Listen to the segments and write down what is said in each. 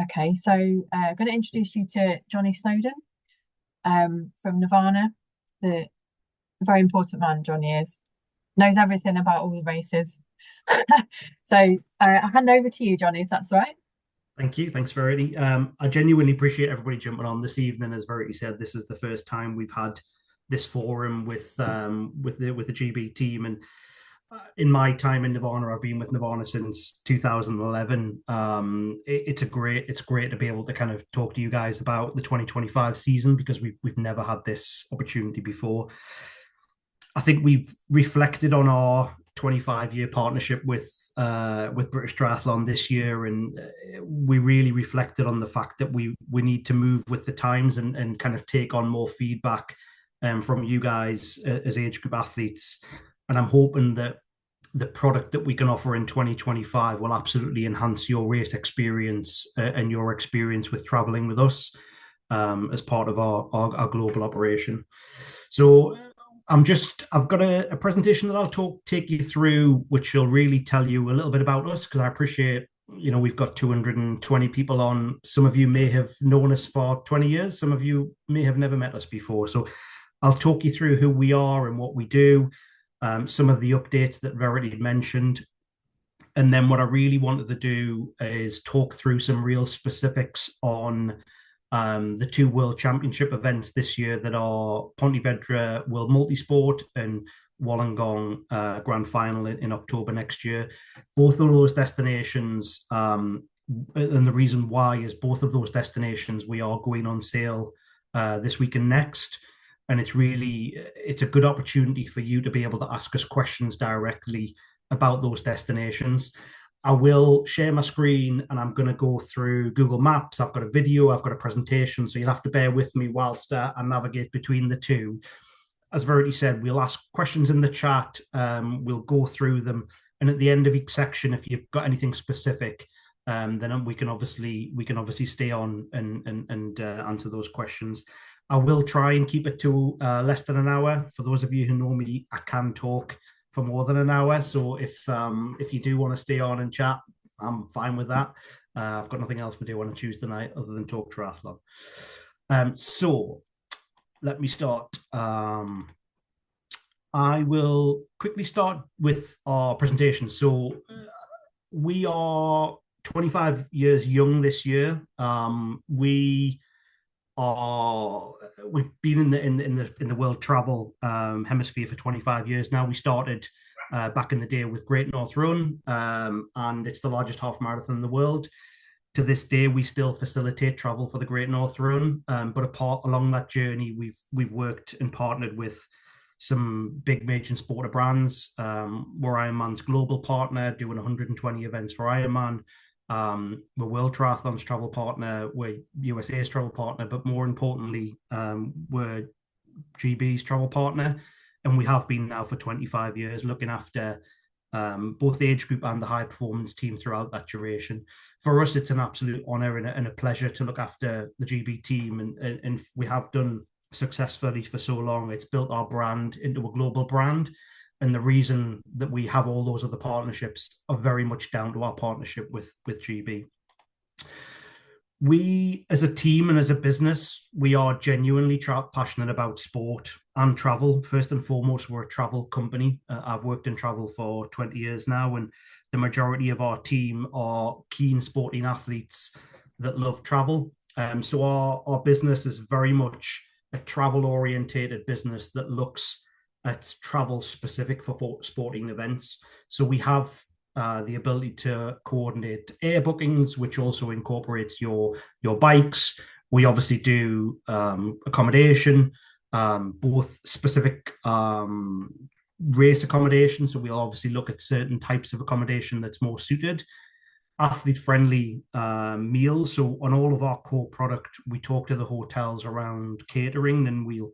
Okay, so I'm going to introduce you to Johnny Snowden from Nirvana. The very important man Johnny is. Knows everything about all the races. So I'll hand over to you, Johnny, if that's all right. Thank you. Thanks, Verity. I genuinely appreciate everybody jumping on this evening. As Verity said, this is the first time we've had this forum with the GB team, and in my time in Nirvana, I've been with Nirvana since 2011. It's great to be able to kind of talk to you guys about the 2025 season because we've never had this opportunity before. I think we've reflected on our 25-year partnership with British Triathlon this year, and we really reflected on the fact that we need to move with the times and kind of take on more feedback from you guys as age group athletes. And I'm hoping that the product that we can offer in 2025 will absolutely enhance your race experience and your experience with traveling with us as part of our global operation. So I've got a presentation that take you through, which will really tell you a little bit about us, because I appreciate, we've got 220 people on. Some of you may have known us for 20 years. Some of you may have never met us before. So I'll talk you through who we are and what we do, some of the updates that Verity had mentioned. And then what I really wanted to do is talk through some real specifics on the two World Championship events this year that are Pontevedra World Multisport and Wollongong Grand Final in October next year. Both of those destinations, and the reason why is both of those destinations we are going on sale this week and next. And it's a good opportunity for you to be able to ask us questions directly about those destinations. I will share my screen and I'm going to go through Google Maps. I've got a video, I've got a presentation, so you'll have to bear with me whilst I navigate between the two. As Verity said, we'll ask questions in the chat, we'll go through them, and at the end of each section, if you've got anything specific, then we can obviously stay on and answer those questions. I will try and keep it to less than an hour. For those of you who know me, I can talk for more than an hour. So if you do want to stay on and chat, I'm fine with that. I've got nothing else to do on a Tuesday night other than talk triathlon. So let me start. I will quickly start with our presentation. So we are 25 years young this year. We've been in the world travel hemisphere for 25 years now. We started back in the day with Great North Run, and it's the largest half marathon in the world. To this day, we still facilitate travel for the Great North Run, but along that journey, we've worked and partnered with some big major sporter brands. We're Ironman's global partner, doing 120 events for Ironman. We're World Triathlon's travel partner, we're USA's travel partner, but more importantly, we're GB's travel partner. And we have been now for 25 years, looking after both the age group and the high performance team throughout that duration. For us, it's an absolute honor and a pleasure to look after the GB team. And we have done successfully for so long. It's built our brand into a global brand. And the reason that we have all those other partnerships are very much down to our partnership with GB. We, as a team and as a business, we are genuinely passionate about sport and travel. First and foremost, we're a travel company. I've worked in travel for 20 years now, and the majority of our team are keen sporting athletes that love travel. So our business is very much a travel-orientated business that looks at travel specific for sporting events. So we have the ability to coordinate air bookings, which also incorporates your bikes. We obviously do accommodation, both specific race accommodation. So we'll obviously look at certain types of accommodation that's more suited. Athlete-friendly meals. So on all of our core product, we talk to the hotels around catering, and we'll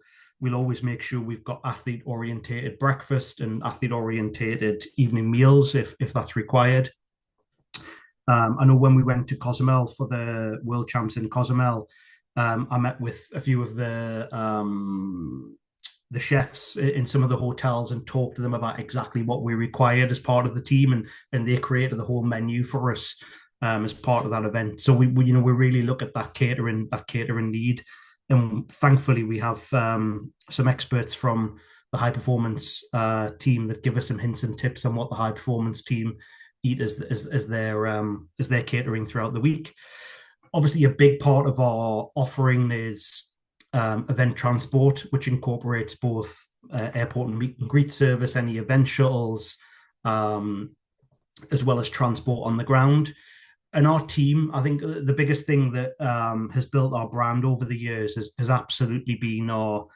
always make sure we've got athlete-orientated breakfast and athlete-orientated evening meals if that's required. I know when we went to Cozumel for the World Champs in Cozumel, I met with a few of the chefs in some of the hotels and talked to them about exactly what we required as part of the team, and they created the whole menu for us as part of that event. So we really look at that catering need, and thankfully we have some experts from the high performance team that give us some hints and tips on what the high performance team eat as their catering throughout the week. Obviously, a big part of our offering is event transport, which incorporates both airport and meet and greet service, any event shuttles, um, as well as transport on the ground. And our team, I think the biggest thing that has built our brand over the years has absolutely been our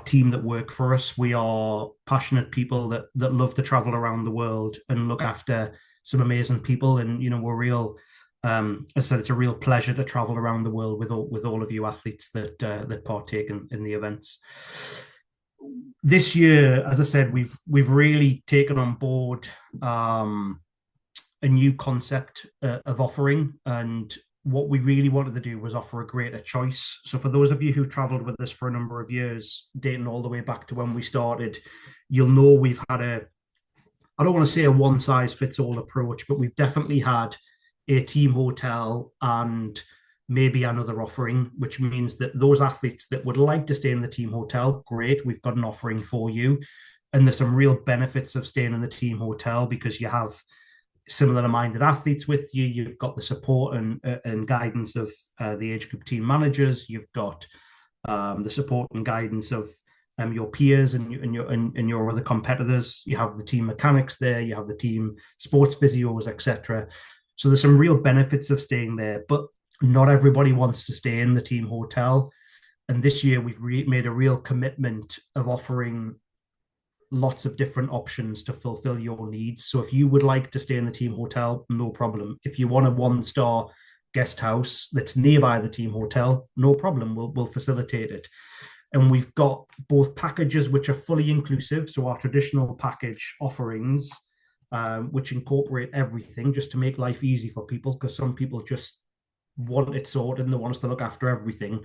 team that work for us. We are passionate people that love to travel around the world and look after some amazing people. And we're real. As I said, it's a real pleasure to travel around the world with all of you athletes that partake in the events. This year, as I said, we've really taken on board a new concept of offering, and what we really wanted to do was offer a greater choice. So for those of you who traveled with us for a number of years, dating all the way back to when we started, you'll know we've had I don't want to say a one size fits all approach, but we've definitely had a team hotel and maybe another offering, which means that those athletes that would like to stay in the team hotel, great, we've got an offering for you. And there's some real benefits of staying in the team hotel because you have similar minded athletes with you. You've got the support and guidance of the age group team managers. You've got the support and guidance of your peers and your other competitors. You have the team mechanics there. You have the team sports physios, etc. So there's some real benefits of staying there, but not everybody wants to stay in the team hotel. And this year we've made a real commitment of offering lots of different options to fulfill your needs. So if you would like to stay in the team hotel, no problem. If you want a one-star guest house that's nearby the team hotel, no problem. We'll facilitate it. And we've got both packages which are fully inclusive. So our traditional package offerings, which incorporate everything just to make life easy for people, because some people just want it sorted and they want us to look after everything.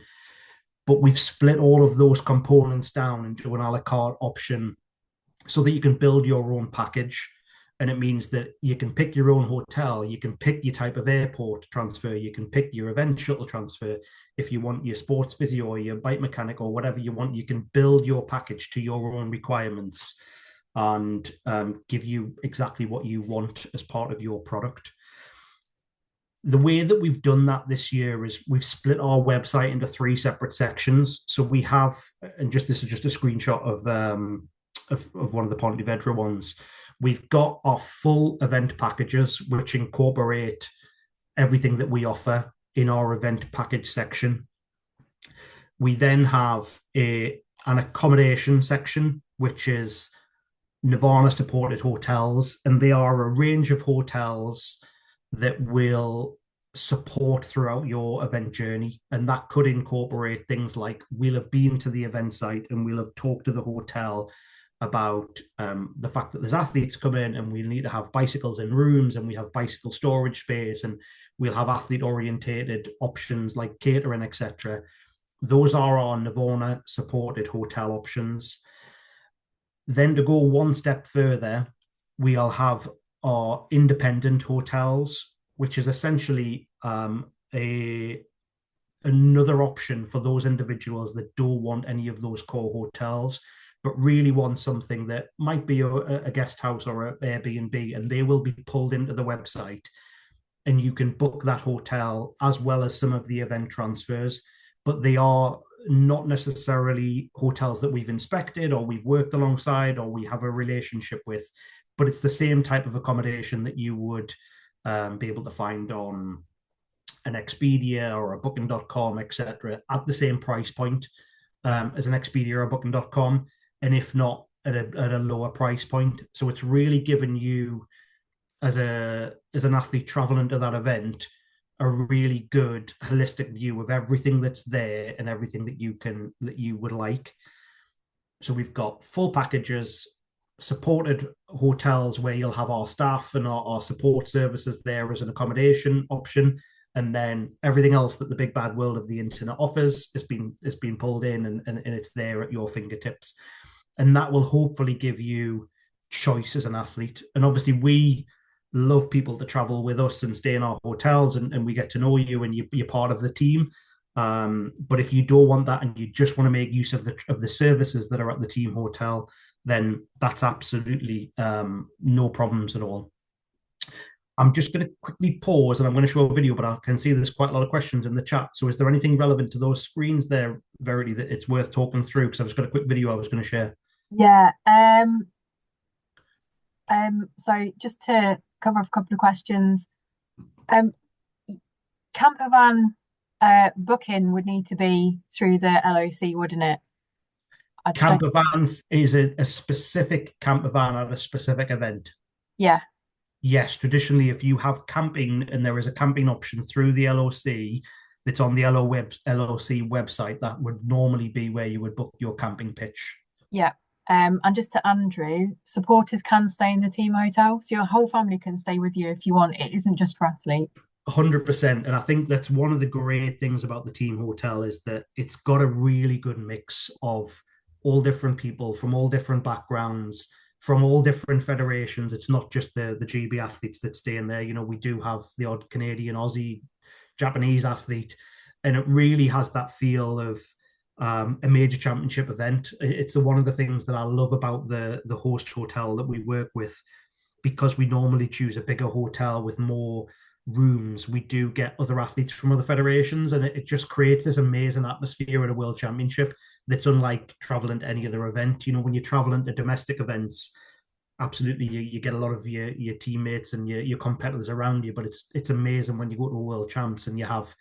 But we've split all of those components down into an a la carte option so that you can build your own package. And it means that you can pick your own hotel, you can pick your type of airport transfer, you can pick your event shuttle transfer. If you want your sports physio or your bike mechanic or whatever you want, you can build your package to your own requirements and give you exactly what you want as part of your product. The way that we've done that this year is we've split our website into 3 separate sections. So we have, and this is just a screenshot of one of the Pontevedra ones. We've got our full event packages, which incorporate everything that we offer in our event package section. We then have an accommodation section, which is Nirvana supported hotels, and they are a range of hotels that will support throughout your event journey. And that could incorporate things like we'll have been to the event site and we'll have talked to the hotel about the fact that there's athletes come in and we need to have bicycles in rooms and we have bicycle storage space and we'll have athlete orientated options like catering, etc. Those are our Nirvana supported hotel options. Then to go one step further, we'll have our independent hotels, which is essentially another option for those individuals that don't want any of those core hotels, but really want something that might be a guest house or an Airbnb, and they will be pulled into the website and you can book that hotel as well as some of the event transfers. But they are not necessarily hotels that we've inspected or we've worked alongside or we have a relationship with, but it's the same type of accommodation that you would be able to find on an Expedia or a booking.com, etc., at the same price point as an Expedia or booking.com, and if not at a lower price point. So it's really given you as an athlete traveling to that event a really good holistic view of everything that's there and everything that you would like. So we've got full packages, supported hotels where you'll have our staff and our support services there as an accommodation option, and then everything else that the big bad world of the internet offers has been pulled in and it's there at your fingertips. And that will hopefully give you choice as an athlete. And obviously we love people to travel with us and stay in our hotels, and we get to know you, and you're part of the team. But if you don't want that and you just want to make use of the services that are at the team hotel, then that's absolutely no problems at all. I'm just going to quickly pause and I'm going to show a video, but I can see there's quite a lot of questions in the chat. So is there anything relevant to those screens there, Verity, that it's worth talking through? Because I've just got a quick video I was going to share. Yeah. So just to cover off a couple of questions, um, camper van booking would need to be through the LOC, wouldn't it? I don't. Camper van is a specific camper van at a specific event. Yeah. Yes, traditionally, if you have camping and there is a camping option through the LOC that's on the LOC website, that would normally be where you would book your camping pitch. Yeah. And just to Andrew, supporters can stay in the team hotel, so your whole family can stay with you if you want. It isn't just for athletes. 100%. And I think that's one of the great things about the team hotel is that it's got a really good mix of all different people from all different backgrounds, from all different federations. It's not just the GB athletes that stay in there. You know, we do have the odd Canadian, Aussie, Japanese athlete, and it really has that feel of a major championship event. It's one of the things that I love about the host hotel that we work with, because we normally choose a bigger hotel with more rooms. We do get other athletes from other federations, and it just creates this amazing atmosphere at a world championship that's unlike traveling to any other event. You know, when you're traveling to domestic events, absolutely you get a lot of your teammates and your competitors around you, but it's amazing when you go to a world champs and you have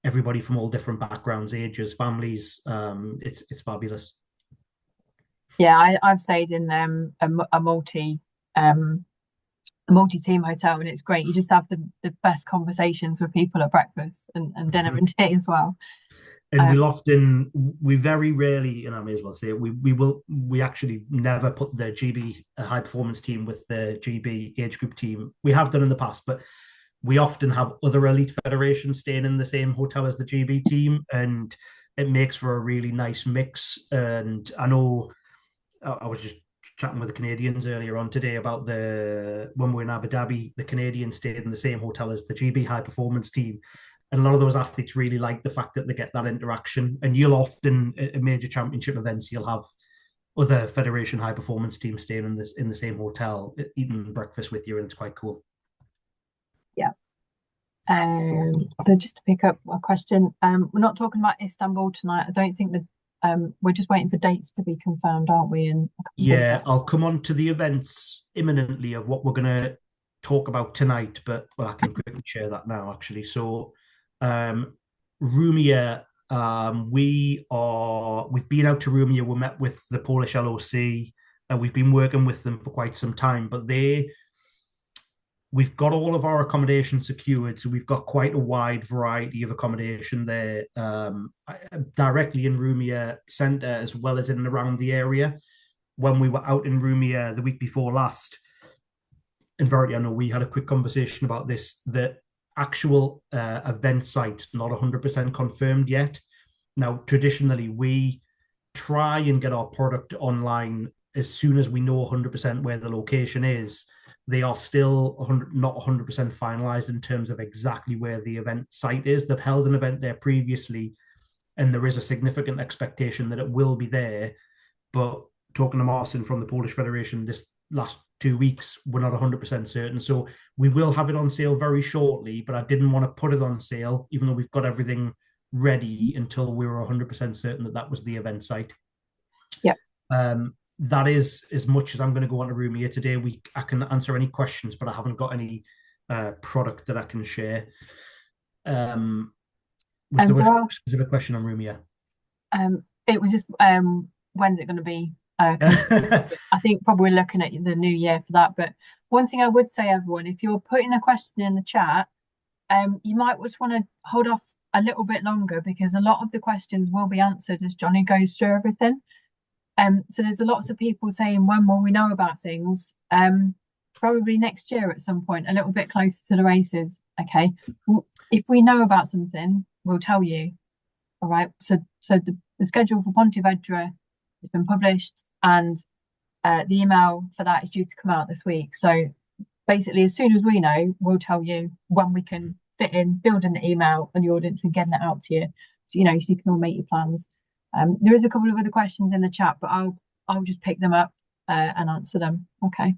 everybody from all different backgrounds, ages, families. It's fabulous. Yeah, I've stayed in a multi-team hotel, and it's great. You just have the best conversations with people at breakfast and dinner and tea as well. And we very rarely, and I may as well say it, we actually never put the GB high performance team with the GB age group team. We have done in the past, but we often have other elite federations staying in the same hotel as the GB team, and it makes for a really nice mix. And I know I was just chatting with the Canadians earlier on today about when we were in Abu Dhabi, the Canadians stayed in the same hotel as the GB high performance team. And a lot of those athletes really like the fact that they get that interaction. And you'll often, at major championship events, you'll have other federation high performance teams staying in the same hotel, eating breakfast with you, and it's quite cool. Yeah. So just to pick up a question, we're not talking about Istanbul tonight. I don't think that we're just waiting for dates to be confirmed, aren't we? And yeah, I'll come on to the events imminently of what we're going to talk about tonight, but well, I can quickly share that now actually. So, Rumia, we've been out to Rumia. We met with the Polish LOC, and we've been working with them for quite some time. But we've got all of our accommodation secured, so we've got quite a wide variety of accommodation there, directly in Rumia Centre as well as in and around the area. When we were out in Rumia the week before last, and Verity, I know we had a quick conversation about this. The actual event site not 100% confirmed yet. Now, traditionally, we try and get our product online as soon as we know 100% where the location is. They are still not 100% finalized in terms of exactly where the event site is. They've held an event there previously, and there is a significant expectation that it will be there. But talking to Marcin from the Polish Federation this last 2 weeks, we're not 100% certain. So we will have it on sale very shortly, but I didn't want to put it on sale, even though we've got everything ready, until we were 100% certain that that was the event site. Yeah. That is as much as I'm going to go on to Rumia today. I can answer any questions, but I haven't got any product that I can share. Was there a specific question on Rumia? It was just when's it going to be? I think probably looking at the new year for that. But one thing I would say, everyone, if you're putting a question in the chat, you might just want to hold off a little bit longer, because a lot of the questions will be answered as Johnny goes through everything. So there's lots of people saying, when will we know about things? Probably next year at some point, a little bit closer to the races. Okay. If we know about something, we'll tell you. All right. So the schedule for Pontevedra has been published, and the email for that is due to come out this week. So basically, as soon as we know, we'll tell you when we can fit in building the email and the audience and getting it out to you. So, so you can all make your plans. There is a couple of other questions in the chat, but I'll just pick them up and answer them. Okay.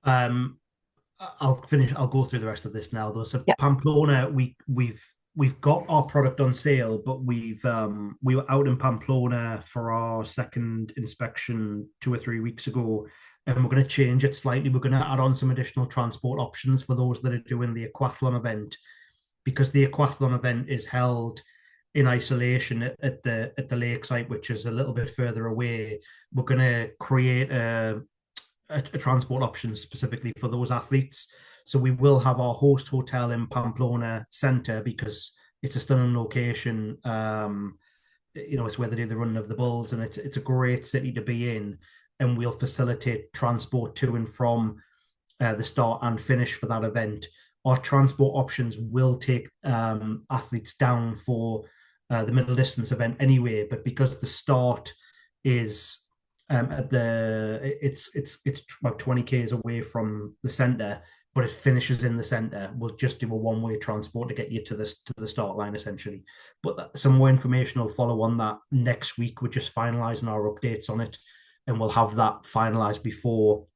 I'll go through the rest of this now though. So Yep. Pamplona, we've got our product on sale, but we were out in Pamplona for our second inspection 2 or 3 weeks ago, and we're going to change it slightly. We're going to add on some additional transport options for those that are doing the aquathlon event, because the aquathlon event is held in isolation at the lakeside, which is a little bit further away. We're going to create a transport option specifically for those athletes. So we will have our host hotel in Pamplona Centre, because it's a stunning location. It's where they do the Run of the Bulls, and it's a great city to be in. And we'll facilitate transport to and from the start and finish for that event. Our transport options will take athletes down for the middle distance event anyway, but because the start is it's about 20 k's away from the centre, but it finishes in the centre, we'll just do a one-way transport to get you to the start line essentially. But some more information will follow on that next week. We're just finalising our updates on it, and we'll have that finalised before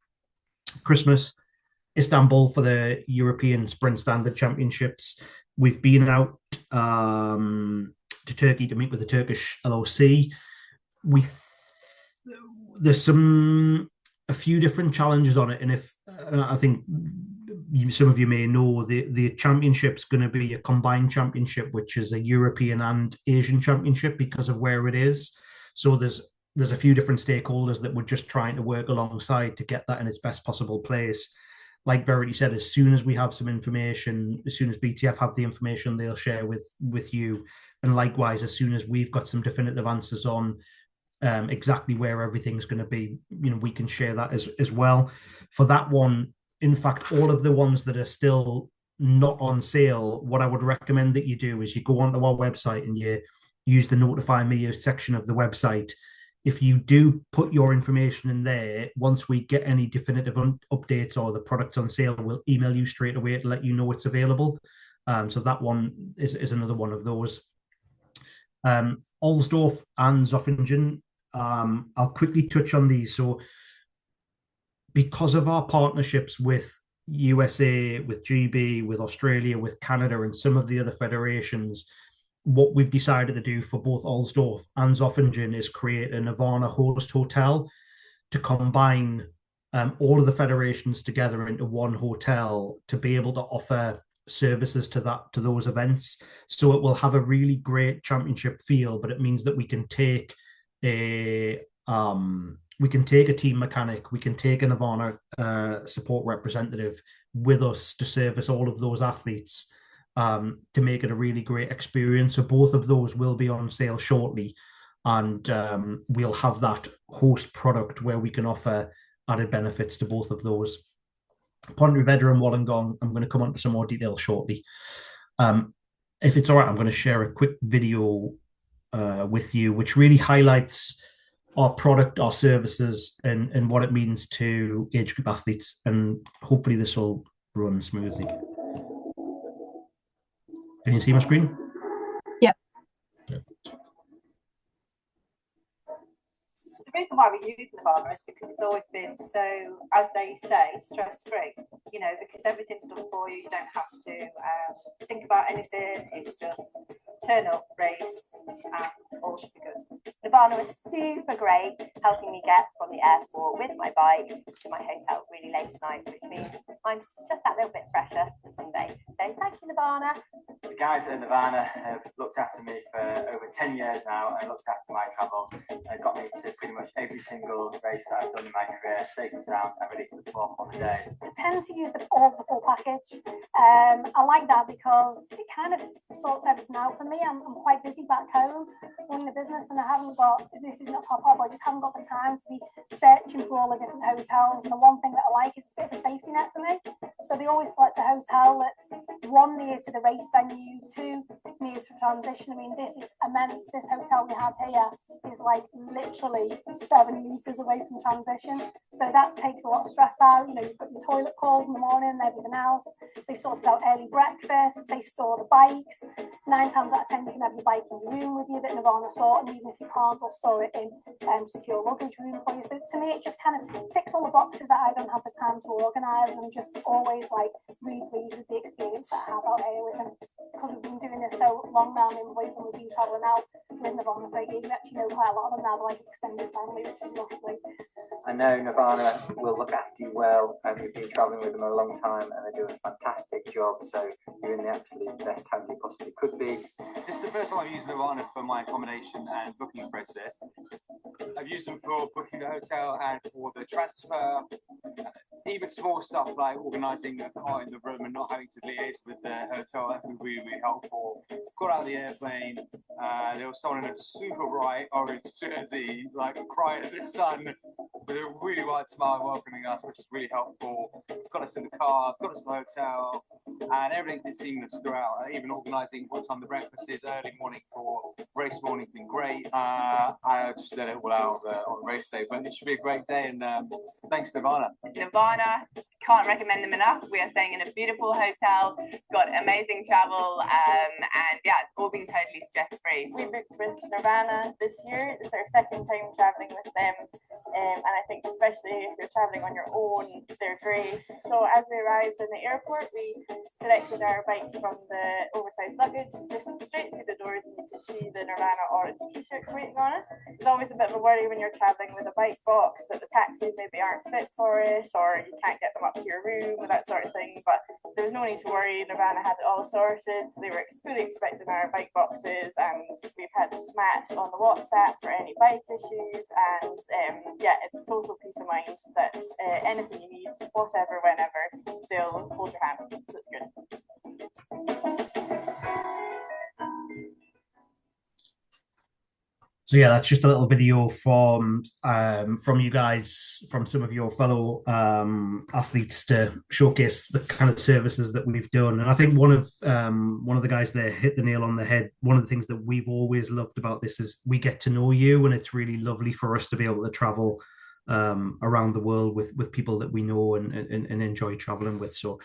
Christmas. Istanbul for the European Sprint Standard Championships. We've been out to Turkey to meet with the Turkish LOC. There's a few different challenges on it, and I think some of you may know, the championship's going to be a combined championship, which is a European and Asian championship because of where it is. So there's a few different stakeholders that we're just trying to work alongside to get that in its best possible place. Like Verity said, as soon as we have some information, as soon as BTF have the information, they'll share with you. And likewise, as soon as we've got some definitive answers on exactly where everything's going to be, we can share that as well. For that one, in fact, all of the ones that are still not on sale, what I would recommend that you do is you go onto our website and you use the Notify Me section of the website. If you do put your information in there, once we get any definitive updates or the product on sale, we'll email you straight away to let you know it's available. So that one is another one of those. Alsdorf and Zofingen, I'll quickly touch on these. So because of our partnerships with USA, with GB, with Australia, with Canada, and some of the other federations, what we've decided to do for both Alsdorf and Zofingen is create a Nirvana host hotel to combine all of the federations together into one hotel to be able to offer services to those events. So it will have a really great championship feel, but it means that we can take a team mechanic, we can take a Nirvana support representative with us to service all of those athletes, to make it a really great experience. So both of those will be on sale shortly, and we'll have that host product where we can offer added benefits to both of those. Pontevedra and Wollongong, I'm going to come on to some more detail shortly. If it's all right, I'm going to share a quick video with you, which really highlights our product, our services, and what it means to age group athletes. And hopefully this will run smoothly. Can you see my screen? Yep. Yeah. The reason why we use Nirvana is because it's always been so, as they say, stress-free, because everything's done for you. You don't have to think about anything. It's just turn up, race, and all should be good. Nirvana was super great, helping me get from the airport with my bike to my hotel really late tonight, which means I'm just that little bit fresher for Sunday. So thank you, Nirvana. The guys at Nirvana have looked after me for over 10 years now, and looked after my travel and got me to pretty much every single race that I've done in my career, safe and sound, and ready to perform on the day. I tend to use the full package. I like that because it kind of sorts everything out for me. I'm quite busy back home running the business, and I haven't got, this is not top off, I just haven't got the time to be searching for all the different hotels. And the one thing that I like is a bit of a safety net for me. So they always select a hotel that's one, near to the race venue, two, near days for transition. I mean, this is immense. This hotel we had here is like literally 7 meters away from transition. So that takes a lot of stress out. You know, you've got your toilet calls in the morning and everything else. They sorted out early breakfast. They store the bikes. 9 times out of 10, you can have your bike in the room with you that Nirvana sort, and even if you can't, they'll store it in secure luggage room for you. So to me, it just kind of ticks all the boxes that I don't have the time to organise, and I'm just always like really pleased with the experience that I have out here with them, because we've been doing this so long now. I mean, we've been travelling out with Nirvana for 8 years. We actually know quite a lot of them now. They're like extended family, which is lovely. I know Nirvana will look after you well, and you've been travelling with them a long time, and they're doing a fantastic job. So you're in the absolute best hands you possibly could be. This is the first time I've used Nirvana for my accommodation and booking process. I've used them for booking the hotel and for the transfer, even small stuff like organising a car in the room and not having to liaise with the hotel. That would be really, really helpful. Got out of the airplane, there was someone in a super bright orange jersey, like crying at the sun, with a really wide smile welcoming us, which was really helpful. Got us in the car, got us to the hotel, and everything's been seamless throughout. Even organising what time the breakfast is early morning for race morning's been great. I just let it all out on the race day, but it should be a great day, and thanks Nirvana. Nirvana, can't recommend them enough. We are staying in a beautiful hotel, got amazing travel, and yeah, it's all been totally stress-free. We booked with Nirvana this year. It's our second time travelling with them, and I think especially if you're travelling on your own, they're great. So as we arrived in the airport, we collected our bikes from the oversized luggage, just straight through the doors, and you could see the Nirvana orange t-shirts waiting on us. It's always a bit of a worry when you're travelling with a bike box that the taxis maybe aren't fit for it, or you can't get them up to your room or that sort of thing, but there was no need to worry. Nirvana had it all sorted. They were fully expecting our bike boxes, and we've had Matt on the WhatsApp for any bike issues, and yeah, it's total peace of mind that anything you need, whatever, whenever, they'll hold your hand, so it's good. So yeah, that's just a little video from you guys, from some of your fellow athletes, to showcase the kind of services that we've done. And I think one of the guys there hit the nail on the head. One of the things that we've always loved about this is we get to know you, and it's really lovely for us to be able to travel around the world with people that we know and enjoy traveling with. So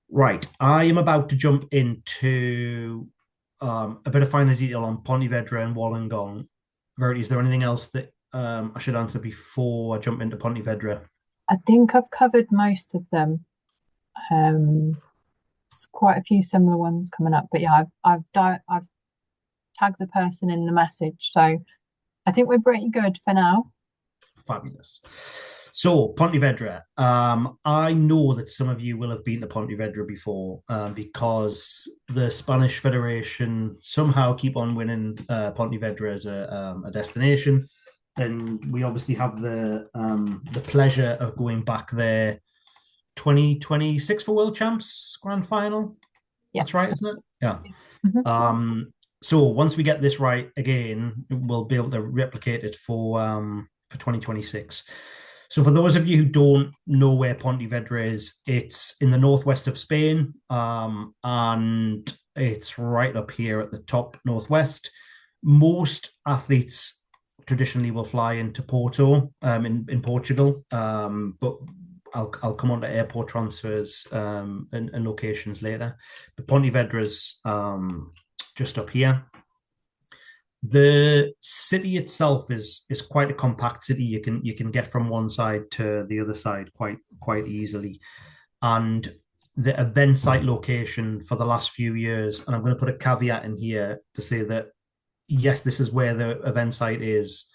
right, I am about to jump into a bit of finer detail on Pontevedra and Wollongong. Verity, is there anything else that I should answer before I jump into Pontevedra? I think I've covered most of them. There's quite a few similar ones coming up, but yeah, I've tagged the person in the message, so I think we're pretty good for now. Fabulous. So Pontevedra, I know that some of you will have been to Pontevedra before because the Spanish Federation somehow keep on winning Pontevedra as a destination, and we obviously have the pleasure of going back there 2026 for World Champs Grand Final. Yeah. That's right, isn't it? Yeah. Mm-hmm. So once we get this right again, we'll be able to replicate it for 2026. So for those of you who don't know where Pontevedra is, it's in the northwest of Spain, and it's right up here at the top northwest. Most athletes traditionally will fly into Porto in Portugal, but I'll come on to airport transfers and locations later. But Pontevedra's just up here. The city itself is quite a compact city. You can get from one side to the other side quite easily. And the event site location for the last few years, and I'm going to put a caveat in here to say that yes, this is where the event site is,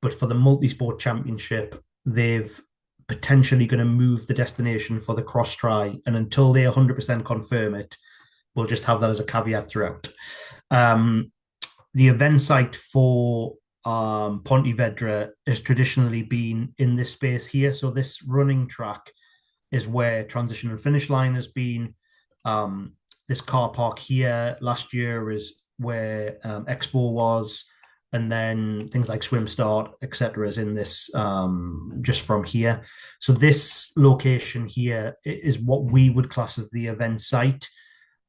but for the multi-sport championship, they've potentially going to move the destination for the cross tri, and until they 100% confirm it, we'll just have that as a caveat throughout. The event site for Pontevedra has traditionally been in this space here. So this running track is where transition and finish line has been. This car park here last year is where Expo was. And then things like swim start, etc., is in this just from here. So this location here is what we would class as the event site.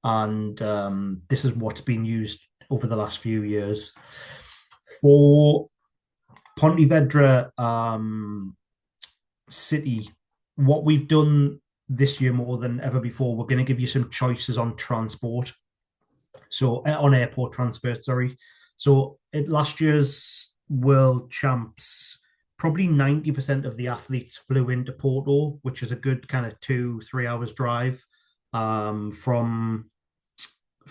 and this is what's been used over the last few years. For Pontevedra City, what we've done this year more than ever before, we're going to give you some choices on transport. So on airport transfer, sorry. So at last year's World Champs, probably 90% of the athletes flew into Porto, which is a good kind of 2-3 hours drive from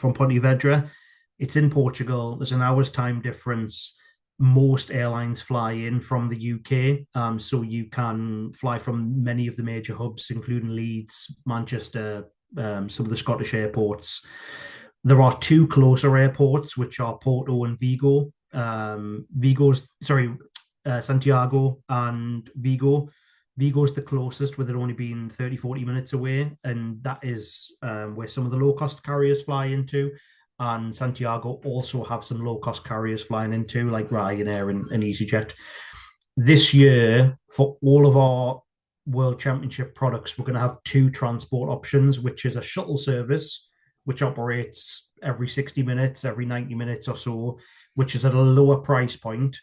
Pontevedra. It's in Portugal. There's an hour's time difference. Most airlines fly in from the UK, so you can fly from many of the major hubs, including Leeds, Manchester, some of the Scottish airports. There are two closer airports, which are Porto and Vigo. Santiago and Vigo. Vigo's the closest, with it only being 30-40 minutes away, and that is where some of the low-cost carriers fly into. And Santiago also have some low-cost carriers flying into, like Ryanair and EasyJet. This year, for all of our World Championship products, we're going to have two transport options, which is a shuttle service, which operates every 60 minutes, every 90 minutes or so, which is at a lower price point.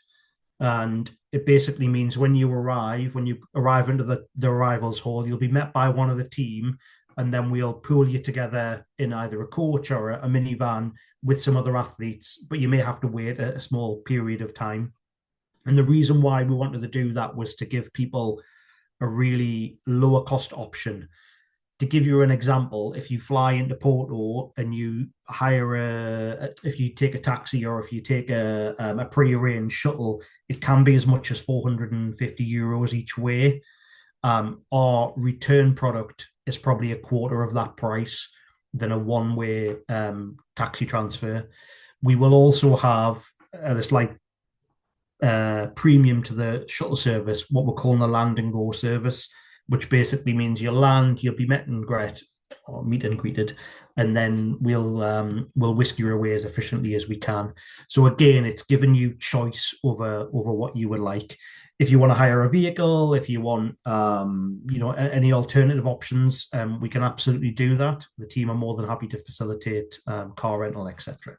And it basically means when you arrive into the arrivals hall, you'll be met by one of the team, and then we'll pool you together in either a coach or a minivan with some other athletes, but you may have to wait a small period of time. And the reason why we wanted to do that was to give people a really lower cost option. To give you an example, if you fly into Porto and you if you take a taxi or if you take a pre-arranged shuttle, it can be as much as €450 each way. Our return product is probably a quarter of that price than a one-way taxi transfer. We will also have a slight premium to the shuttle service, what we're calling a land and go service, which basically means you'll land, you'll be met and greeted, and then we'll whisk you away as efficiently as we can. So again, it's given you choice over what you would like. If you want to hire a vehicle, if you want any alternative options, we can absolutely do that. The team are more than happy to facilitate car rental, etc.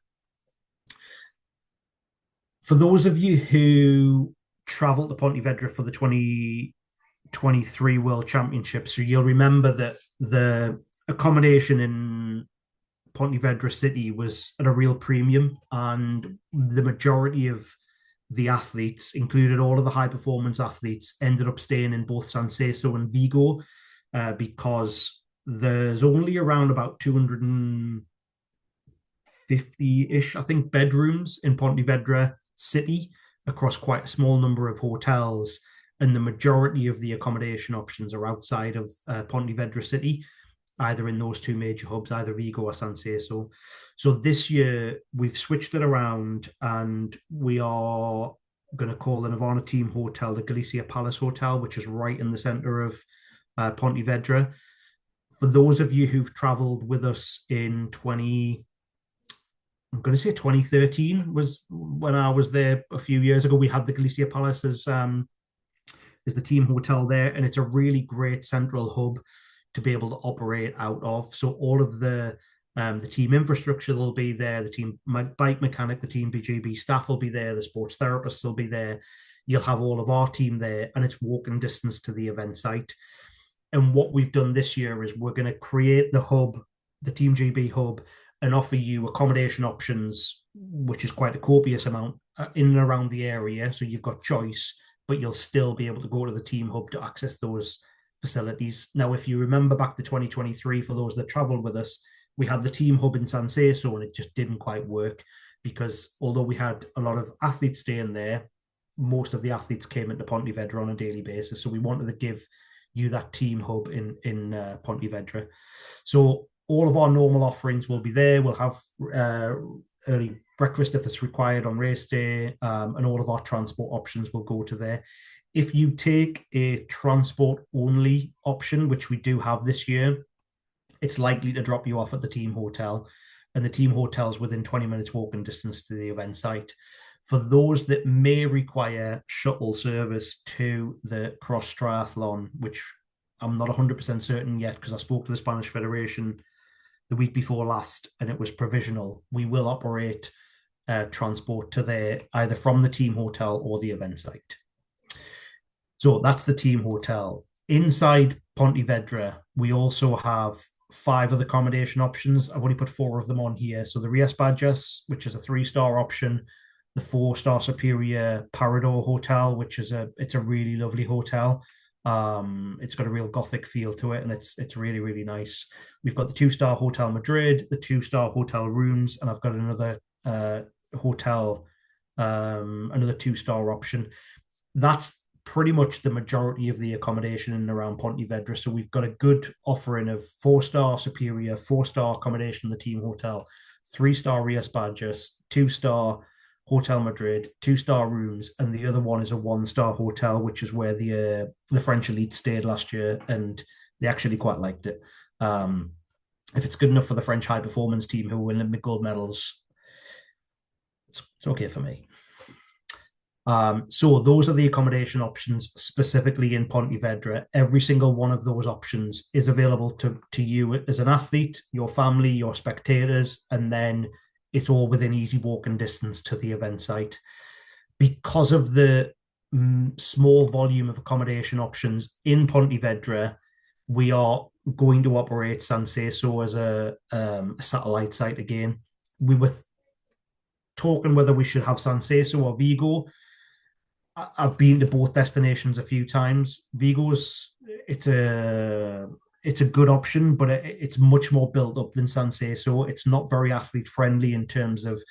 For those of you who travel to Pontevedra for the 2023 World Championships, so you'll remember that the accommodation in Pontevedra City was at a real premium, and the majority of the athletes, included all of the high performance athletes, ended up staying in both San Seso and Vigo because there's only around about 250-ish, I think, bedrooms in Pontevedra City across quite a small number of hotels, and the majority of the accommodation options are outside of Pontevedra City, either in those two major hubs, either Vigo or San Seso. So this year we've switched it around, and we are going to call the Nirvana team hotel the Galicia Palace Hotel, which is right in the center of Pontevedra. For those of you who've traveled with us in 2013 was when I was there a few years ago. We had the Galicia Palace as the team hotel there, and it's a really great central hub to be able to operate out of. So all of the team infrastructure will be there, the team bike mechanic, the team BGB staff will be there, the sports therapists will be there. You'll have all of our team there, and it's walking distance to the event site. And what we've done this year is we're going to create the hub, the Team GB hub, and offer you accommodation options, which is quite a copious amount in and around the area. So you've got choice, but you'll still be able to go to the team hub to access those facilities. Now, if you remember back to 2023, for those that traveled with us, we had the team hub in San Seso, and it just didn't quite work because although we had a lot of athletes staying there, most of the athletes came into Pontevedra on a daily basis. So we wanted to give you that team hub in Pontevedra. So all of our normal offerings will be there. We'll have early breakfast if it's required on race day, and all of our transport options will go to there. If you take a transport-only option, which we do have this year, it's likely to drop you off at the team hotel, and the team hotel is within 20 minutes walking distance to the event site. For those that may require shuttle service to the cross triathlon, which I'm not 100% certain yet because I spoke to the Spanish Federation the week before last, and it was provisional. We will operate transport to there, either from the team hotel or the event site. So that's the team hotel. Inside Pontevedra, we also have 5 other accommodation options. I've only put 4 of them on here. So the Rias Badges, which is a 3-star option, the 4-star Superior Parador Hotel, which is it's a really lovely hotel. It's got a real Gothic feel to it, and it's really, really nice. We've got the 2-star Hotel Madrid, the 2-star Hotel Rooms, and I've got another hotel, another 2-star option. That's pretty much the majority of the accommodation in and around Pontevedra. So we've got a good offering of 4-star Superior, 4-star accommodation in the team hotel, 3-star Rias Badges, 2-star Hotel Madrid, 2-star rooms, and the other one is a 1-star hotel, which is where the French elite stayed last year, and they actually quite liked it. If it's good enough for the French high performance team who win Olympic gold medals, it's okay for me. So those are the accommodation options specifically in Pontevedra. Every single one of those options is available to you as an athlete, your family, your spectators, and then it's all within easy walking distance to the event site. Because of the small volume of accommodation options in Pontevedra, we are going to operate San Seso as a satellite site again. We were talking whether we should have San Seso or Vigo. I've been to both destinations a few times. Vigo's it's a good option, but it's much more built up than San Seso. It's not very athlete friendly in terms of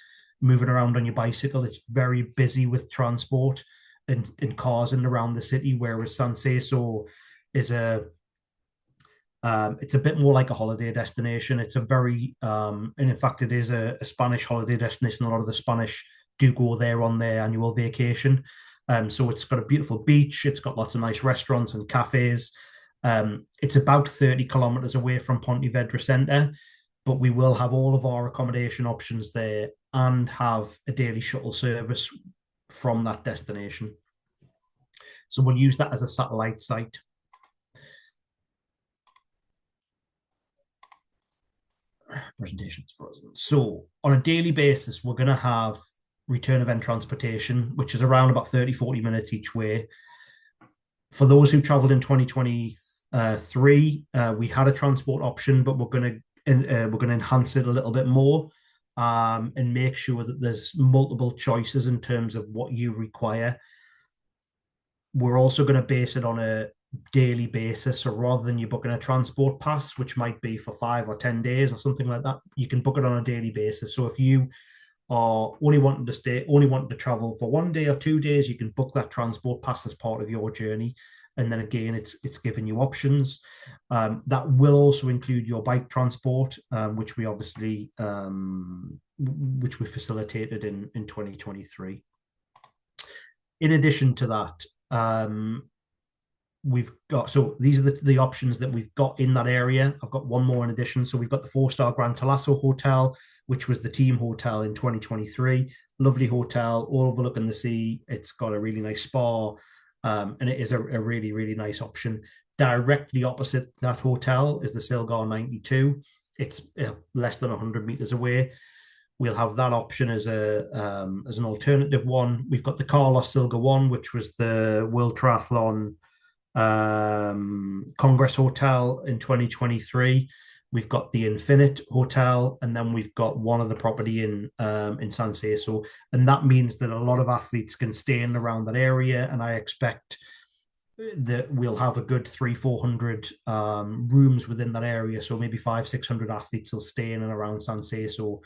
moving around on your bicycle. It's very busy with transport and cars in and around the city, whereas San Seso is it's a bit more like a holiday destination. It's a very and in fact it is a Spanish holiday destination. A lot of the Spanish do go there on their annual vacation. So it's got a beautiful beach. It's got lots of nice restaurants and cafes. It's about 30 kilometers away from Pontevedra Centre, but we will have all of our accommodation options there and have a daily shuttle service from that destination. So we'll use that as a satellite site. Presentations frozen. So on a daily basis, we're going to have return event transportation, which is around about 30-40 minutes each way. For those who traveled in 2023, we had a transport option, but we're going to enhance it a little bit more and make sure that there's multiple choices in terms of what you require. We're also going to base it on a daily basis. So rather than you booking a transport pass, which might be for 5 or 10 days or something like that, you can book it on a daily basis. So if you are only wanting to travel for 1 day or 2 days, you can book that transport pass as part of your journey. And then again, it's giving you options. That will also include your bike transport, which we obviously which we facilitated in 2023. In addition to that, we've got, so these are the options that we've got in that area. I've got one more in addition. So we've got the 4-star Gran Talasso Hotel, which was the team hotel in 2023. Lovely hotel, all overlooking the sea. It's got a really nice spa, and it is a really, really nice option. Directly opposite that hotel is the Silgar 92. It's less than 100 meters away. We'll have that option as an alternative one. We've got the Carlos Silga one, which was the World Triathlon Congress Hotel in 2023. We've got the Infinite Hotel, and then we've got one other property in San Seso, and that means that a lot of athletes can stay in around that area. And I expect that we'll have a good 300-400 rooms within that area. So maybe 500-600 athletes will stay in and around San Seso,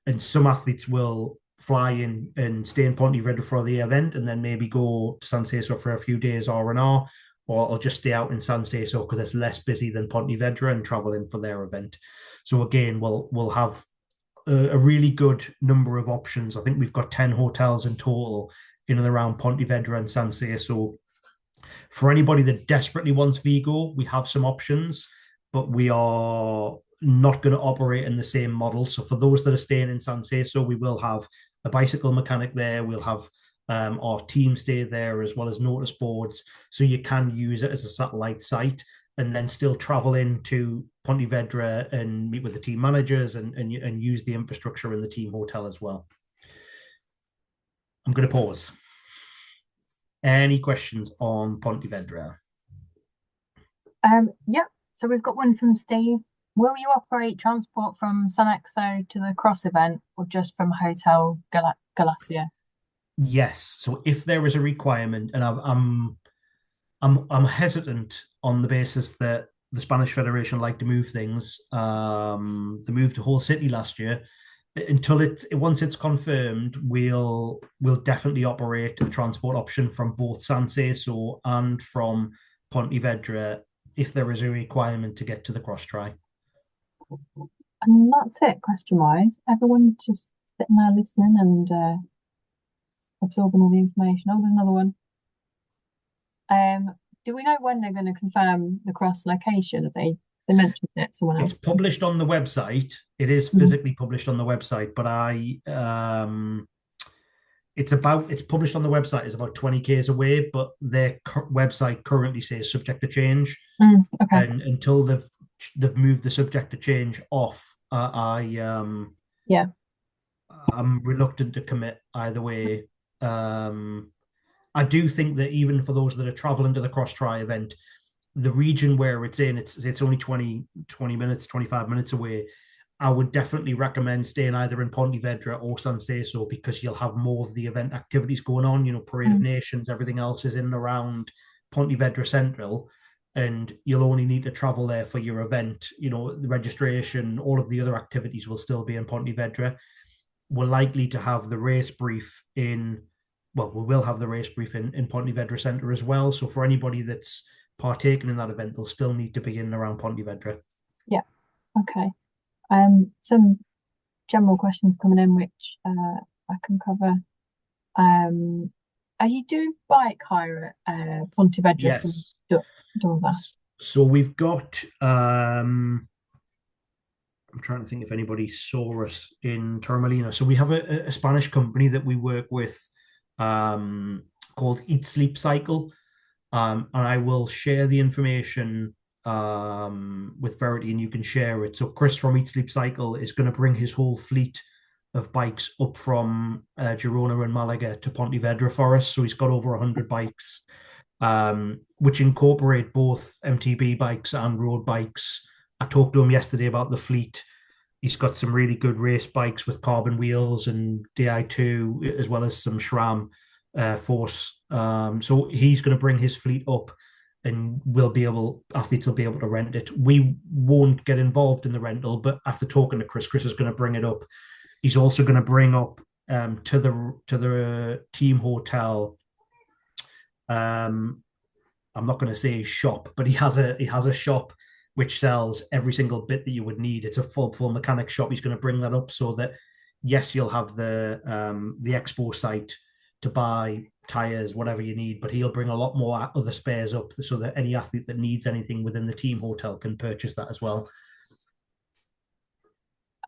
and some athletes will fly in and stay in Pontevedra for the event, and then maybe go to San Seso for a few days R&R. Or I'll just stay out in San Seso because it's less busy than Pontevedra and travel in for their event. So again, we'll have a really good number of options. I think we've got 10 hotels in total in and around Pontevedra and San Seso. For anybody that desperately wants Vigo, we have some options, but we are not going to operate in the same model. So for those that are staying in San Seso, we will have a bicycle mechanic there. We'll have our team stay there, as well as notice boards, so you can use it as a satellite site and then still travel into Pontevedra and meet with the team managers and use the infrastructure in the team hotel as well. I'm going to pause. Any questions on Pontevedra? Yeah. So we've got one from Steve. Will you operate transport from Sunexo to the cross event or just from Hotel Galacia? Yes. So if there is a requirement, and I'm hesitant on the basis that the Spanish Federation like to move things. They moved to Hull City last year. Until once it's confirmed, we'll definitely operate a transport option from both San Seso and from Pontevedra if there is a requirement to get to the cross tri. And that's it, question wise. Everyone's just sitting there listening and absorbing all the information. Oh, there's another one. Do we know when they're going to confirm the cross location? Have they mentioned it? Someone else? It's published on the website. It is physically published on the website, but it's published on the website. It's about 20 k's away, but their website currently says subject to change. Okay. And until they've moved the subject to change off, I'm reluctant to commit either way. I do think that even for those that are traveling to the cross tri event, the region where it's in, it's only 20 minutes, 25 minutes away. I would definitely recommend staying either in Pontevedra or San Seso because you'll have more of the event activities going on. You know, Parade of Nations, everything else is in and around Pontevedra Central, and you'll only need to travel there for your event. You know, the registration, all of the other activities will still be in Pontevedra. We're likely to have the race brief in. Well, we will have the race brief in Pontevedra Centre as well. So for anybody that's partaking in that event, they'll still need to be in and around Pontevedra. Yeah. Okay. Some general questions coming in, which I can cover. Are you doing bike hire at Pontevedra? Yes. So we've got. I'm trying to think if anybody saw us in Torremolino. So we have a Spanish company that we work with. Called Eat Sleep Cycle, and I will share the information with Verity, and you can share it. So Chris from Eat Sleep Cycle is going to bring his whole fleet of bikes up from Girona and Malaga to Pontevedra for us. So he's got over 100 bikes, which incorporate both MTB bikes and road bikes. I talked to him yesterday about the fleet. He's got some really good race bikes with carbon wheels and Di2, as well as some SRAM Force. So he's going to bring his fleet up, and athletes will be able to rent it. We won't get involved in the rental, but after talking to Chris is going to bring it up. He's also going to bring up to the team hotel. I'm not going to say his shop, but he has a shop which sells every single bit that you would need. It's a full mechanic shop. He's going to bring that up so that, yes, you'll have the expo site to buy tires, whatever you need, but he'll bring a lot more other spares up so that any athlete that needs anything within the team hotel can purchase that as well.